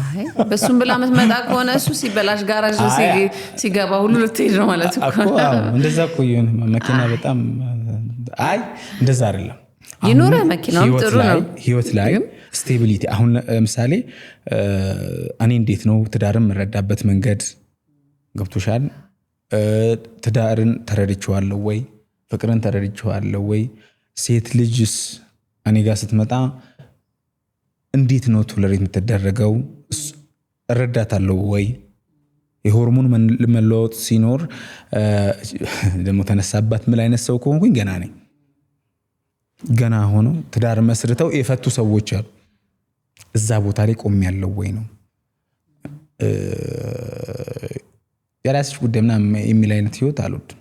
አይ በሱም ብላ መጥመጣ ከሆነ እሱ ሲበላሽ ጋራዥ ሲገባ ሁሉ ልትሄድ ነው ማለት እኮ። እንደዛ እኮ ይሁን መኪና በጣም አይ እንደዛ አይደለም። ይኖረ መኪናው ጥሩ ነው። ህይወት ላይ ስቴቢሊቲ አሁን ለምሳሌ እኔ እንዴት ነው ትዳርን መረዳበት መንገድ ገብቶሻል? ትዳርን ተረድቼዋለሁ ወይ? ፍቅርን ተረድቼዋለሁ ወይ? ሴት ልጅስ እኔ ጋር ስትመጣ እንዴት ነው ቶለሬት የምትደረገው? እረዳታለሁ ወይ? የሆርሞን መለወጥ ሲኖር ደግሞ ተነሳባት ምን አይነት ሰው ከሆንኩኝ ገና ነኝ። ገና ሆኖ ትዳር መስርተው የፈቱ ሰዎች አሉ። እዛ ቦታ ላይ ቆሜያለሁ ወይ ነው የራስሽ ጉዳይ ምናምን የሚል አይነት ህይወት አልወድም።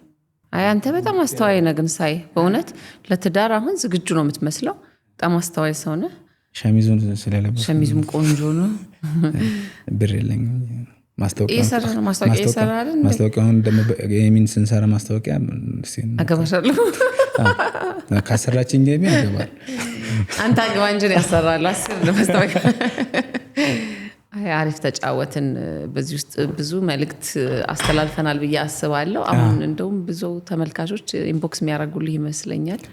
አይ አንተ በጣም አስተዋይ ነህ። ግን ሳይ በእውነት ለትዳር አሁን ዝግጁ ነው የምትመስለው። በጣም አስተዋይ ሰው ነህ። ሸሚዙን ስለለበስኩ ሸሚዙም ቆንጆ ነው። ብር የለኝም። ማስታወቂያ ይሰራል። ማስታወቂያውን ደግሞ የሚን ስንሰራ ማስታወቂያ አገባሻለሁ ካሰራችን ገቢ ያገባል። አንተ አግባ እንጂ ያሰራል 10 ለማስታወቂያ። አሪፍ ተጫወትን። በዚህ ውስጥ ብዙ መልእክት አስተላልፈናል ብዬ አስባለሁ። አሁን እንደውም ብዙ ተመልካቾች ኢንቦክስ የሚያደርጉልህ ይመስለኛል።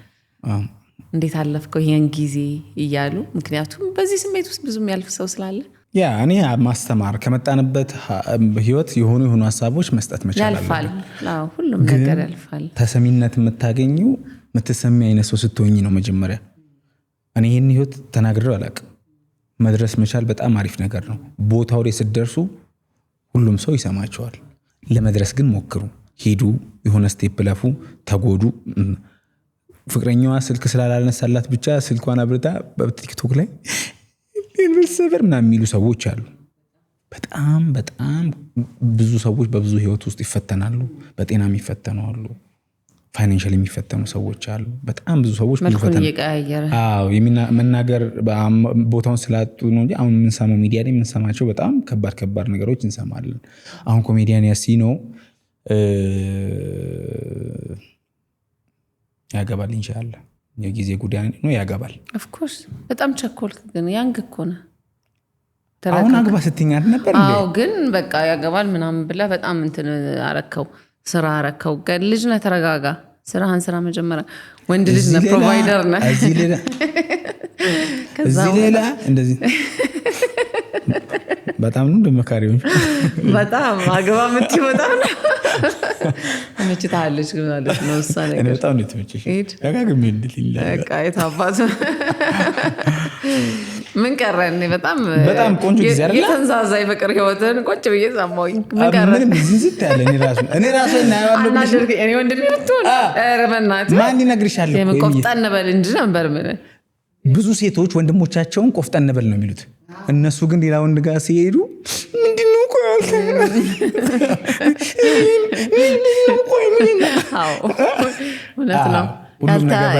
እንዴት አለፍከው ይሄን ጊዜ እያሉ፣ ምክንያቱም በዚህ ስሜት ውስጥ ብዙ የሚያልፍ ሰው ስላለ ያ እኔ ማስተማር ከመጣንበት ህይወት የሆኑ ሀሳቦች መስጠት መቻል ያልፋል። አዎ ሁሉም ነገር ያልፋል። ተሰሚነት የምታገኙ የምትሰሚ አይነት ሰው ስትሆኚ ነው መጀመሪያ። እኔ ይሄን ህይወት ተናግሬው አላውቅም። መድረስ መቻል በጣም አሪፍ ነገር ነው። ቦታው ላይ ስትደርሱ ሁሉም ሰው ይሰማቸዋል። ለመድረስ ግን ሞክሩ፣ ሄዱ፣ የሆነ ስቴፕ ለፉ፣ ተጎዱ። ፍቅረኛዋ ስልክ ስላላነሳላት ብቻ ስልኳን አብርታ በቲክቶክ ላይ ሰበር ምናምን የሚሉ ሰዎች አሉ። በጣም በጣም ብዙ ሰዎች በብዙ ህይወት ውስጥ ይፈተናሉ። በጤና የሚፈተኑ አሉ፣ ፋይናንሻል የሚፈተኑ ሰዎች አሉ። በጣም ብዙ ሰዎች መናገር ቦታውን ስላጡ ነው እንጂ አሁን የምንሰማው ሚዲያ ላይ የምንሰማቸው በጣም ከባድ ከባድ ነገሮች እንሰማለን። አሁን ኮሜዲያን ያሲኖ ያገባል ኢንሻአላህ። የጊዜ ጉዳይ ነው፣ ያገባል። ኦፍ ኮርስ በጣም ቸኮልክ፣ ግን ያንግ እኮ ነው። አሁን አግባ ስትኛት ነበር እንዴ? አዎ፣ ግን በቃ ያገባል ምናምን ብለህ በጣም እንትን አረከው፣ ስራ አረከው። ግን ልጅ ነህ፣ ተረጋጋ። ስራህን ስራ መጀመሪያ። ወንድ ልጅ ነህ፣ ፕሮቫይደር ነህ። እዚህ ሌላ እንደዚህ በጣም ነው እንደመካሪው በጣም አግባ ምትይወጣ ነው። መችታለች ግን ማለት ነው። እሷ ነገር እኔ በጣም ነው የተመቸሽ። ደጋግሜ እንድልኝ በቃ የታባቱ ምን ቀረን? በጣም ቆንጆ ጊዜ አይደል? የተንዛዛ የፍቅር ህይወትን ቁጭ ብዬ ሰማሁኝ። ምን ቀረን? ምንም ዝንዝት ያለ እኔ ራሴ እናያለሁ ብለሽ እኔ ወንድሜ ብትሆን ኧረ በእናትህ ማን ይነግርሻል እኮ ቆፍጠን በል እንጂ ነበር። ምን ብዙ ሴቶች ወንድሞቻቸውን ቆፍጠን በል ነው የሚሉት። እነሱ ግን ሌላ ወንድ ጋር ሲሄዱ ምንድነው እኮ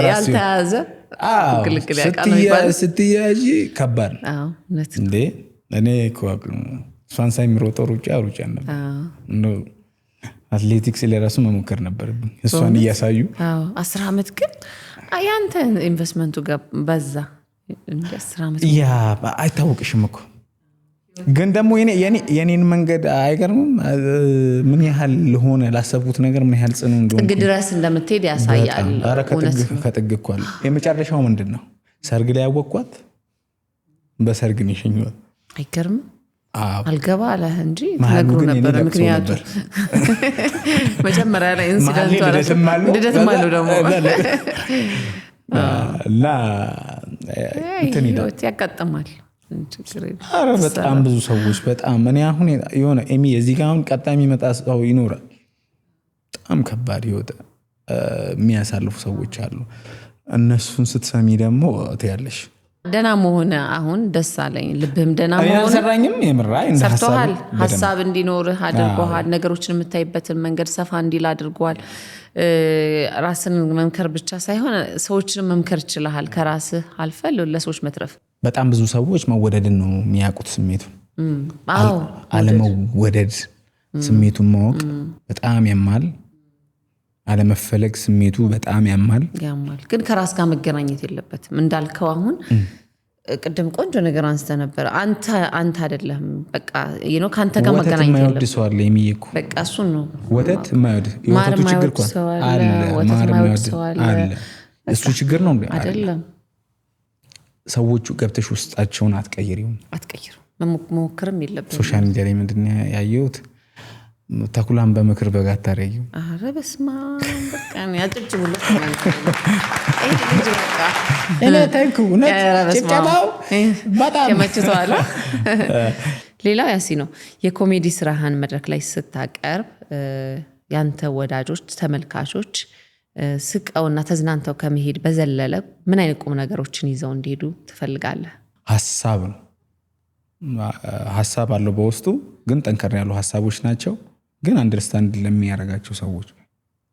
ያልተያዘ ስትያዥ ከባድ እንዴ። እኔ እሷን ሳይምሮጠው ሩጫ ነበር። አትሌቲክስ ለራሱ መሞከር ነበርብኝ እሷን እያሳዩ 10 ዓመት ግን ያንተ ኢንቨስትመንቱ በዛ። ያ አይታወቅሽም እኮ ግን ደግሞ የኔን መንገድ አይገርምም? ምን ያህል ለሆነ ላሰብኩት ነገር ምን ያህል ጽኑ እንደሆነ ጥግ ድረስ እንደምትሄድ ያሳያል። ከጥግ እኮ አለ። የመጨረሻው ምንድን ነው? ሰርግ ላይ ያወቅኳት፣ በሰርግ ነው የሸኘኋት። አይገርምም? አልገባ አለህ እንጂ ተነግሮ ነበር። ምክንያቱ መጀመሪያ ላይ ኢንሲደንቱ ልደትም አለው ደግሞ እና እንትን ያጋጥማል። ኧረ በጣም ብዙ ሰዎች በጣም እኔ አሁን የሆነ ኤሚ የዚህ ጋር አሁን ቀጣይ የሚመጣ ሰው ይኖራል። በጣም ከባድ ህይወት የሚያሳልፉ ሰዎች አሉ። እነሱን ስትሰሚ ደግሞ ትያለሽ ደና መሆነ አሁን ደስ አለኝ። ልብህም ደና መሆነ ሰራኝም የምራይ እንደ ሐሳብ እንዲኖርህ አድርጓል። ነገሮችን የምታይበትን መንገድ ሰፋ እንዲል አድርጓል። ራስን መምከር ብቻ ሳይሆን ሰዎችን መምከር ይችላል። ከራስህ አልፈ ለሰዎች መትረፍ። በጣም ብዙ ሰዎች መወደድን ነው የሚያውቁት። ስሜቱን አለመወደድ ስሜቱን ማወቅ በጣም ያማል። አለመፈለግ ስሜቱ በጣም ያማል። ግን ከራስ ጋር መገናኘት የለበትም። እንዳልከው አሁን ቅድም ቆንጆ ነገር አንስተ ነበር። አንተ አይደለም በቃ ካንተ ጋር መገናኘት የለበትም። ሰው አለ የሚይኩ በቃ እሱን ነው ወተት የማይወድ የወተቱ ችግር እኮ አለ። ማር የማይወድ አለ። እሱ ችግር ነው አይደለም። ሰዎቹ ገብተሽ ውስጣቸውን አትቀይሪው። መሞከርም የለበትም። ሶሻል ሚዲያ ላይ ምንድን ነው ያየሁት? ተኩላን በምክር በግ አታረጊው። ኧረ በስመ አብ በቃ ነው ያጭጭቡለት ማለት ነው። እኔ ታንኩ ጭብጨባው በጣም ተመችቷል። ሌላው ያሲ ነው የኮሜዲ ስራህን መድረክ ላይ ስታቀርብ ያንተ ወዳጆች ተመልካቾች ስቀውና ተዝናንተው ከመሄድ በዘለለ ምን አይነት ቁም ነገሮችን ይዘው እንዲሄዱ ትፈልጋለህ? ሀሳብ ነው። ሀሳብ አለው በውስጡ ግን ጠንከር ያሉ ሀሳቦች ናቸው። ግን አንደርስታንድ ለሚያደርጋቸው ሰዎች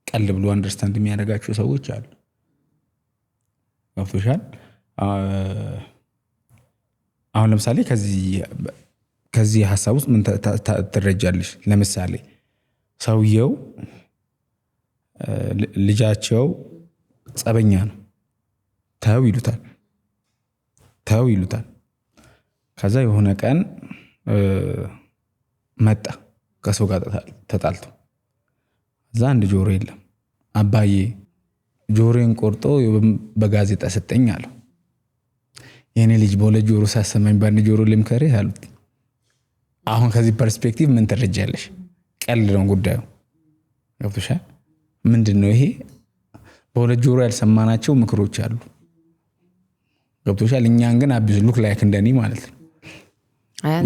ቀል ብሎ አንደርስታንድ የሚያደርጋቸው ሰዎች አሉ። ገብቶሻል? አሁን ለምሳሌ ከዚህ ሀሳብ ውስጥ ምን ትረጃለሽ? ለምሳሌ ሰውየው ልጃቸው ጸበኛ ነው። ተው ይሉታል። ከዛ የሆነ ቀን መጣ ከሰው ጋር ተጣልቶ። እዛ አንድ ጆሮ የለም። አባዬ ጆሮን ቆርጦ በጋዜጣ ሰጠኝ አለው። የኔ ልጅ በሁለት ጆሮ ሳሰማኝ በአንድ ጆሮ ልምከርህ አሉት። አሁን ከዚህ ፐርስፔክቲቭ ምን ትረጃለሽ? ቀልድ ነው ጉዳዩ። ገብቶሻል? ምንድነው ይሄ? በሁለት ጆሮ ያልሰማናቸው ምክሮች አሉ። ገብቶሻል? እኛን ግን አብዙ ሉክ ላይክ እንደኔ ማለት ነው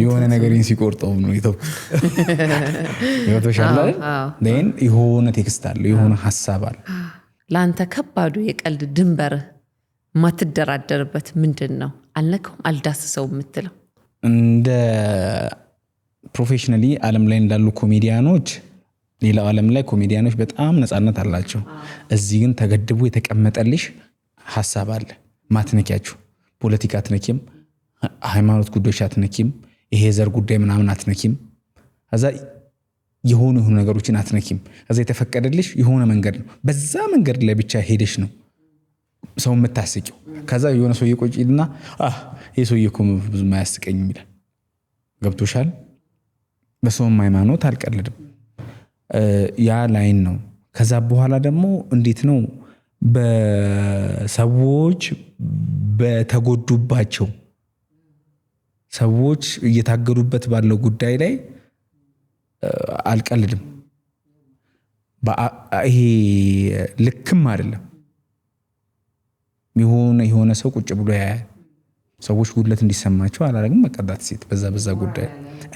የሆነ ነገርን ሲቆርጠው ነው የተውኩት። ገብቶሻል? ለኔ የሆነ ቴክስት አለ፣ የሆነ ሐሳብ አለ። ለአንተ ከባዱ የቀልድ ድንበር ማትደራደርበት ምንድነው? አልነካውም አልዳስሰውም የምትለው? እንደ ፕሮፌሽናሊ ዓለም ላይ እንዳሉ ኮሜዲያኖች ሌላው ዓለም ላይ ኮሜዲያኖች በጣም ነፃነት አላቸው። እዚህ ግን ተገድቦ የተቀመጠልሽ ሐሳብ አለ። ማትነኪያችሁ ፖለቲካ አትነኪም፣ ሃይማኖት ጉዳዮች አትነኪም፣ ይሄ ዘር ጉዳይ ምናምን አትነኪም። ከዛ የሆኑ ነገሮችን አትነኪም። ከዛ የተፈቀደልሽ የሆነ መንገድ ነው። በዛ መንገድ ላይ ብቻ ሄደሽ ነው ሰው የምታስቂው። ከዛ የሆነ ሰው ይቆጭልና ይሄ ሰው እኮ ብዙ ማያስቀኝ ይላል። ገብቶሻል? በሰውም ሃይማኖት አልቀልድም። ያ ላይን ነው። ከዛ በኋላ ደግሞ እንዴት ነው በሰዎች በተጎዱባቸው ሰዎች እየታገዱበት ባለው ጉዳይ ላይ አልቀልድም። ይሄ ልክም አይደለም። የሆነ ሰው ቁጭ ብሎ ያያል። ሰዎች ጉድለት እንዲሰማቸው አላረግም። መቀዳት ሴት በዛ ጉዳይ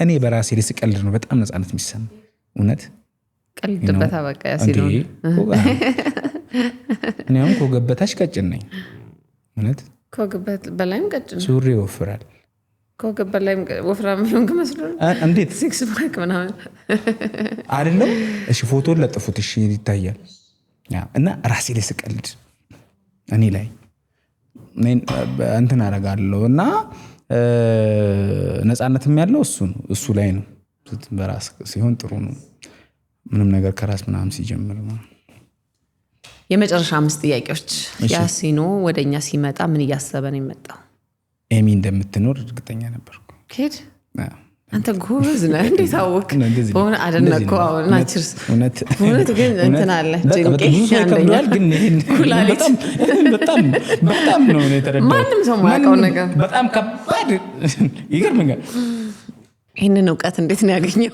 እኔ በራሴ ላይ ስቀልድ ነው በጣም ነፃነት የሚሰማ። እውነት ቀልድበት አበቃ ያሲሉ እኔ አሁን ከገበታች ቀጭን ነኝ። እውነት ከገበት በላይም ቀጭን ነው። ሱሪ ይወፍራል። ከገበት በላይም ወፍራም ይሁን ከመስሎ እንዴት ሲክስ ፓክ ምናምን አይደለም። እሺ ፎቶ ለጥፉት፣ እሺ ይታያል። እና ራሴ ላይ ስቀልድ እኔ ላይ እንትን አደርጋለሁ። እና ነፃነትም ያለው እሱ ላይ ነው። በራስ ሲሆን ጥሩ ነው። ምንም ነገር ከራስ ምናምን ሲጀምር ነው። የመጨረሻ 5 ጥያቄዎች። ያሲኖ ወደኛ ሲመጣ ምን እያሰበ ነው የመጣው? ኤሚ እንደምትኖር እርግጠኛ ነበርኩ። ኬድ አንተ ጎበዝ ነህ። እንዴት አወቅ? በሆነ አደነቅኩ። አሁን ናችርስ እውነት ግን እንትን አለ ጭንቄ ያንደኛል። ግን ኩላሊት በጣም ነው የተረዳሁት። ማንም ሰው ማያውቀው ነገር በጣም ከባድ ይገርምኛል። ይህንን እውቀት እንዴት ነው ያገኘው?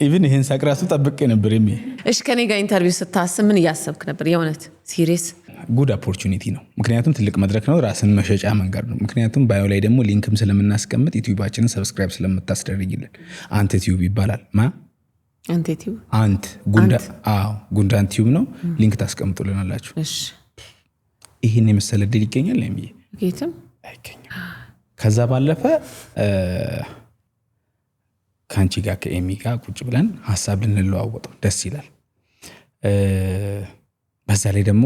ኢቭን ይህን ሳቅራሱ ጠብቄ ነበር። እሺ ከኔ ጋር ኢንተርቪው ስታስብ ምን እያሰብክ ነበር? የእውነት ሲሪየስ ጉድ ኦፖርቹኒቲ ነው። ምክንያቱም ትልቅ መድረክ ነው፣ ራስን መሸጫ መንገድ ነው። ምክንያቱም ባዮ ላይ ደግሞ ሊንክም ስለምናስቀምጥ ዩቲዩባችንን ሰብስክራይብ ስለምታስደርግልን አንተ ቲዩብ ይባላል። አንተ ቲዩብ ጉንዳን ቲዩብ ነው። ሊንክ ታስቀምጡልናላችሁ። እሺ ይህን የመሰለ ድል ይገኛል ለሚ ጌትም አይገኝም። ከዛ ባለፈ ከአንቺ ጋር ከኤሚ ጋር ቁጭ ብለን ሀሳብ ልንለዋወጠው ደስ ይላል። በዛ ላይ ደግሞ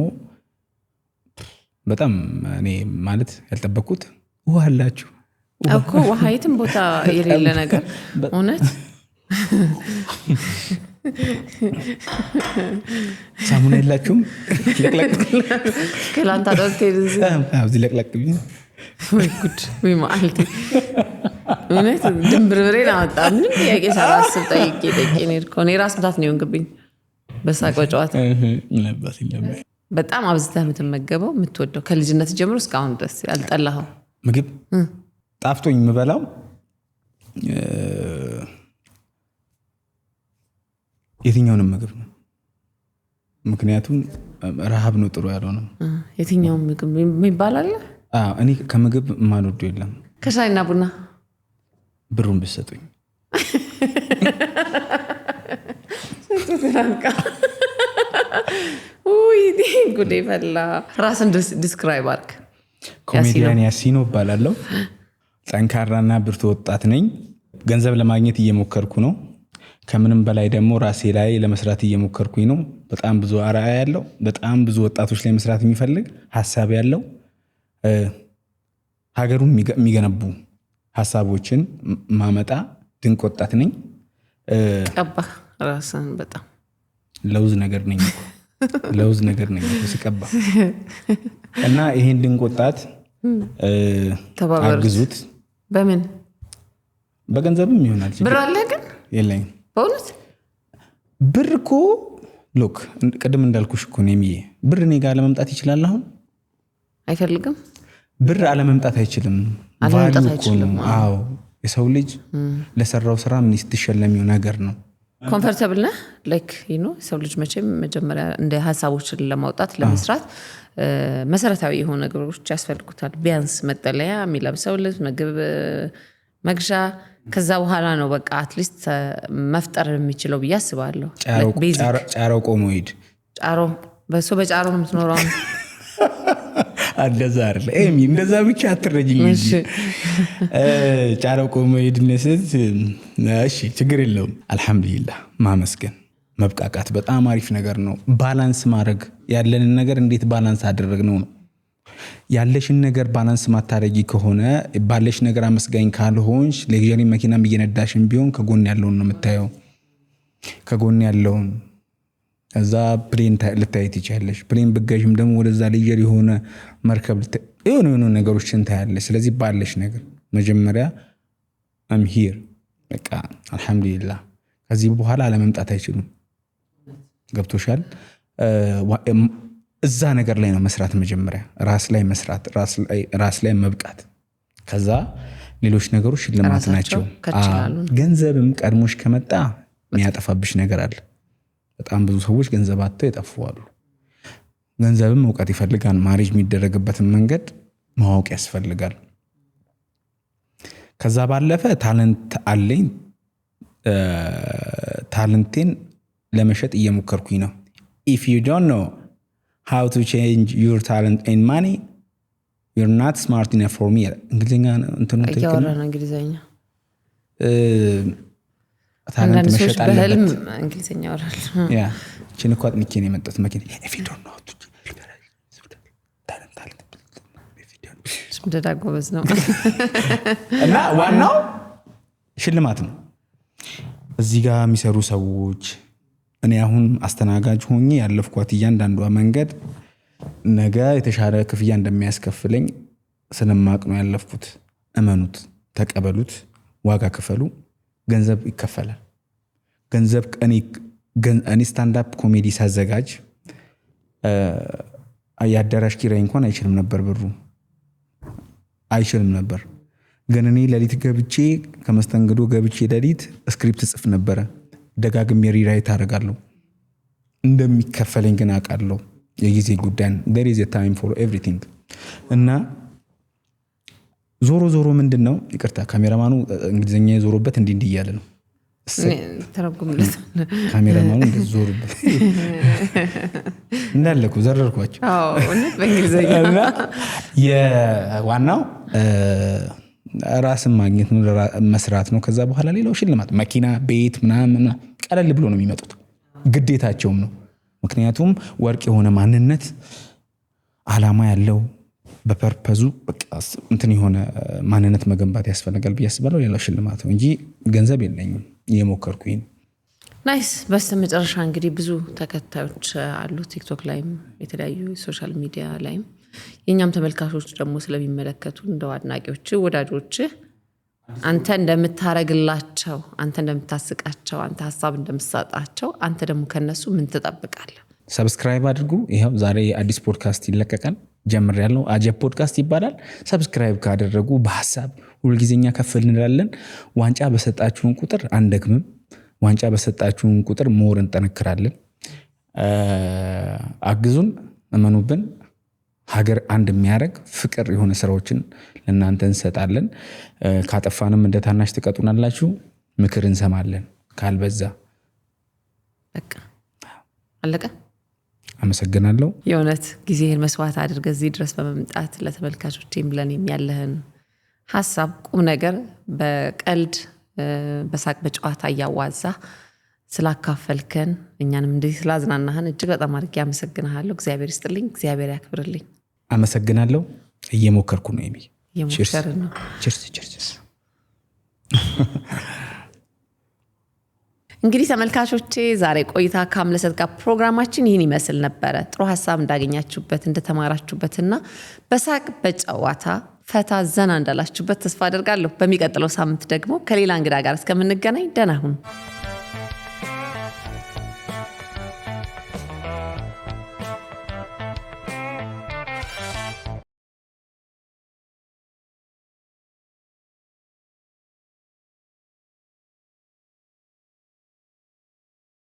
በጣም እኔ ማለት ያልጠበቅኩት ውሃ አላችሁ እኮ ውሃ የትም ቦታ የሌለ ነገር እውነት ሳሙና የላችሁም? ለቅለቅ ከላንታ ዶክተር እዚህ ለቅለቅ ወይ ጉድ ወይ ማለት እውነት ድንብርብሬን አወጣ። ምንም ጥያቄ ሳላስብ ጠይቄ ሄድኩ። እኔ ራስ ምታት ነው የሆንክብኝ በሳቅ በጨዋታ። በጣም አብዝተህ የምትመገበው የምትወደው ከልጅነት ጀምሮ እስካሁን ድረስ ያልጠላኸው ምግብ? ጣፍቶኝ የምበላው የትኛውንም ምግብ ነው። ምክንያቱም ረሃብ ነው ጥሩ ያለው ነው። የትኛውም ምግብ የሚባል አለ? እኔ ከምግብ የማልወደው የለም። ከሻይና ቡና ብሩን ብትሰጡኝ ጉዴ ፈላ። ራስን ዲስክራይብ አድርግ። ኮሜዲያን ያሲኖ እባላለሁ። ጠንካራና ብርቱ ወጣት ነኝ። ገንዘብ ለማግኘት እየሞከርኩ ነው። ከምንም በላይ ደግሞ ራሴ ላይ ለመስራት እየሞከርኩኝ ነው። በጣም ብዙ አርአያ ያለው፣ በጣም ብዙ ወጣቶች ላይ መስራት የሚፈልግ ሀሳብ ያለው፣ ሀገሩን የሚገነቡ ሀሳቦችን ማመጣ ድንቅ ወጣት ነኝ። ቀባ ራስን በጣም ለውዝ ነገር ነኝ። ለውዝ ነገር ነው ሲቀባ እና ይሄን ድንቆጣት አግዙት በምን በገንዘብም ይሆናል ብር አለ ግን የለኝም በእውነት ብር እኮ ሎክ ቀደም እንዳልኩሽ እኮ ነው ብር እኔ ጋር ለመምጣት ይችላል አሁን አይፈልግም ብር አለመምጣት አይችልም አዎ የሰው ልጅ ለሰራው ስራ ምን ይስተሸለሚው ነገር ነው ኮምፎርታብል ነህ ላይክ ሰው ልጅ መቼም መጀመሪያ እንደ ሐሳቦችን ለማውጣት ለመስራት መሰረታዊ የሆኑ ነገሮች ያስፈልጉታል ቢያንስ መጠለያ የሚለብሰው ልብስ ምግብ መግዣ ከዛ በኋላ ነው በቃ አትሊስት መፍጠር የሚችለው ብዬ አስባለሁ ጫራው ቆሞ ሄድ ጫሮ በጫሮ ነው የምትኖረው እንደዛ አይደለ ኤሚ እንደዛ ብቻ አትረጂኝ እንጂ ጫራው ቆሞ ሄድነስት እሺ ችግር የለውም አልহামዱሊላህ ማመስገን መብቃቃት በጣም አሪፍ ነገር ነው ባላንስ ማድረግ ያለንን ነገር እንዴት ባላንስ አደረግነው ነው ያለሽን ነገር ባላንስ ማታረጊ ከሆነ ባለሽ ነገር አመስጋኝ ካልሆንሽ ለግጀሪ መኪናም እየነዳሽም ቢሆን ከጎን ያለውን ነው የምታየው ከጎን ያለውን እዛ ፕሌን ልታይ ትችያለሽ ፕሌን ብገዥም ደግሞ ወደዛ ለግጀሪ ሆነ መርከብ የሆነ ነገሮችን ታያለሽ ስለዚህ ባለሽ ነገር መጀመሪያ I'm here በቃ አልহামዱሊላህ ከዚህ በኋላ ለመምጣት አይችሉም ገብቶሻል እዛ ነገር ላይ ነው መስራት መጀመሪያ ራስ ላይ መስራት ራስ ላይ መብቃት ከዛ ሌሎች ነገሮች ሽልማት ናቸው ገንዘብም ቀድሞሽ ከመጣ የሚያጠፋብሽ ነገር አለ በጣም ብዙ ሰዎች ገንዘብ አጥተው ይጠፋሉ ገንዘብም ዕውቀት ይፈልጋል ማኔጅ የሚደረግበትን መንገድ ማወቅ ያስፈልጋል ከዛ ባለፈ ታለንት አለኝ ታለንቴን ለመሸጥ እየሞከርኩኝ ነው if you don't know how to change your talent and money you're not smart enough for me እንግሊዘኛ እንትኑ ተከለ ነው እንግሊዘኛ ታለንት መሸጥ አለበት እንግሊዘኛ ወራል ያ እቺን እኮ አጥንቼ ነው የመጣሁት መኪና if you don't know how to talent ስምደዳ ጎበዝ ነው እና ዋናው ሽልማት ነው እዚህ ጋር የሚሰሩ ሰዎች እኔ አሁን አስተናጋጅ ሆኜ ያለፍኳት እያንዳንዷ መንገድ ነገ የተሻለ ክፍያ እንደሚያስከፍለኝ ስለማቅ ነው ያለፍኩት እመኑት ተቀበሉት ዋጋ ክፈሉ ገንዘብ ይከፈላል ገንዘብ እኔ ስታንድ አፕ ኮሜዲ ሳዘጋጅ ያዳራሽ ኪራይ እንኳን አይችልም ነበር ብሩ አይችልም ነበር ግን እኔ ለሊት ገብቼ ከመስተንግዶ ገብቼ ለሊት ስክሪፕት ጽፍ ነበር ደጋግሜ ሪራይት አደርጋለሁ እንደሚከፈለኝ ግን አውቃለሁ የጊዜ ጉዳይ there is a time for everything እና ዞሮ ምንድነው ይቅርታ ካሜራማኑ እንግሊዘኛ የዞሮበት እንዲህ እያለ ነው ተረጉምለት ካሜራማኑ እንደዞርበት እንዳለኩ ዘረርኳቸው እውነት በእንግሊዘኛ እና የዋናው ራስን ማግኘት ነው መስራት ነው ከዛ በኋላ ሌላው ሽልማት መኪና ቤት ምናምን ቀለል ብሎ ነው የሚመጡት ግዴታቸውም ነው ምክንያቱም ወርቅ የሆነ ማንነት አላማ ያለው በፐርፐዙ በቃ እንትን የሆነ ማንነት መገንባት ያስፈልጋል በያስባለው ሌላው ሽልማት ነው እንጂ ገንዘብ የለኝም የሞከርኩኝ ናይስ በስተመጨረሻ እንግዲህ ብዙ ተከታዮች አሉ ቲክቶክ ላይም የተለያዩ ሶሻል ሚዲያ ላይም የኛም ተመልካቾች ደግሞ ስለሚመለከቱ እንደው አድናቂዎች ወዳጆች አንተ እንደምታረግላቸው አንተ እንደምታስቃቸው አንተ ሐሳብ እንደምትሰጣቸው አንተ ደግሞ ከነሱ ምን ትጠብቃለህ ሰብስክራይብ አድርጉ ይሄው ዛሬ አዲስ ፖድካስት ይለቀቃል ጀምር ያለው አጀብ ፖድካስት ይባላል ሰብስክራይብ ካደረጉ በሐሳብ ሁሉ ጊዜኛ ከፍል እንላለን ዋንጫ በሰጣችሁን ቁጥር አንደግምም ዋንጫ በሰጣችሁን ቁጥር ሞር እንጠነክራለን አግዙን እመኑብን ሀገር አንድ የሚያረግ ፍቅር የሆነ ስራዎችን ለእናንተ እንሰጣለን ካጠፋንም እንደ ታናሽ ተቀጡናላችሁ ምክር እንሰማለን ካልበዛ በቃ አለቀ አመሰግናለሁ የእውነት ጊዜህን መስዋዕት አድርገህ እዚህ ድረስ በመምጣት ለተመልካቾቼም ለኔም ያለህን ሐሳብ ቁም ነገር በቀልድ በሳቅ በጨዋታ ያዋዛ ስላካፈልከን እኛንም እንደዚህ ስላዝናናህን እጅግ በጣም አድርጌ አመሰግናለሁ እግዚአብሔር ይስጥልኝ እግዚአብሔር ያክብርልኝ አመሰግናለሁ እየሞከርኩ ነው ኤሚ የሞከር ነው ቺርስ እንግዲህ ተመልካቾቼ ዛሬ ቆይታ ከአምለሰት ጋር ፕሮግራማችን ይህን ይመስል ነበረ። ጥሩ ሀሳብ እንዳገኛችሁበት እንደተማራችሁበትና በሳቅ በጨዋታ ፈታ ዘና እንዳላችሁበት ተስፋ አደርጋለሁ። በሚቀጥለው ሳምንት ደግሞ ከሌላ እንግዳ ጋር እስከምንገናኝ ደህና ሁኑ።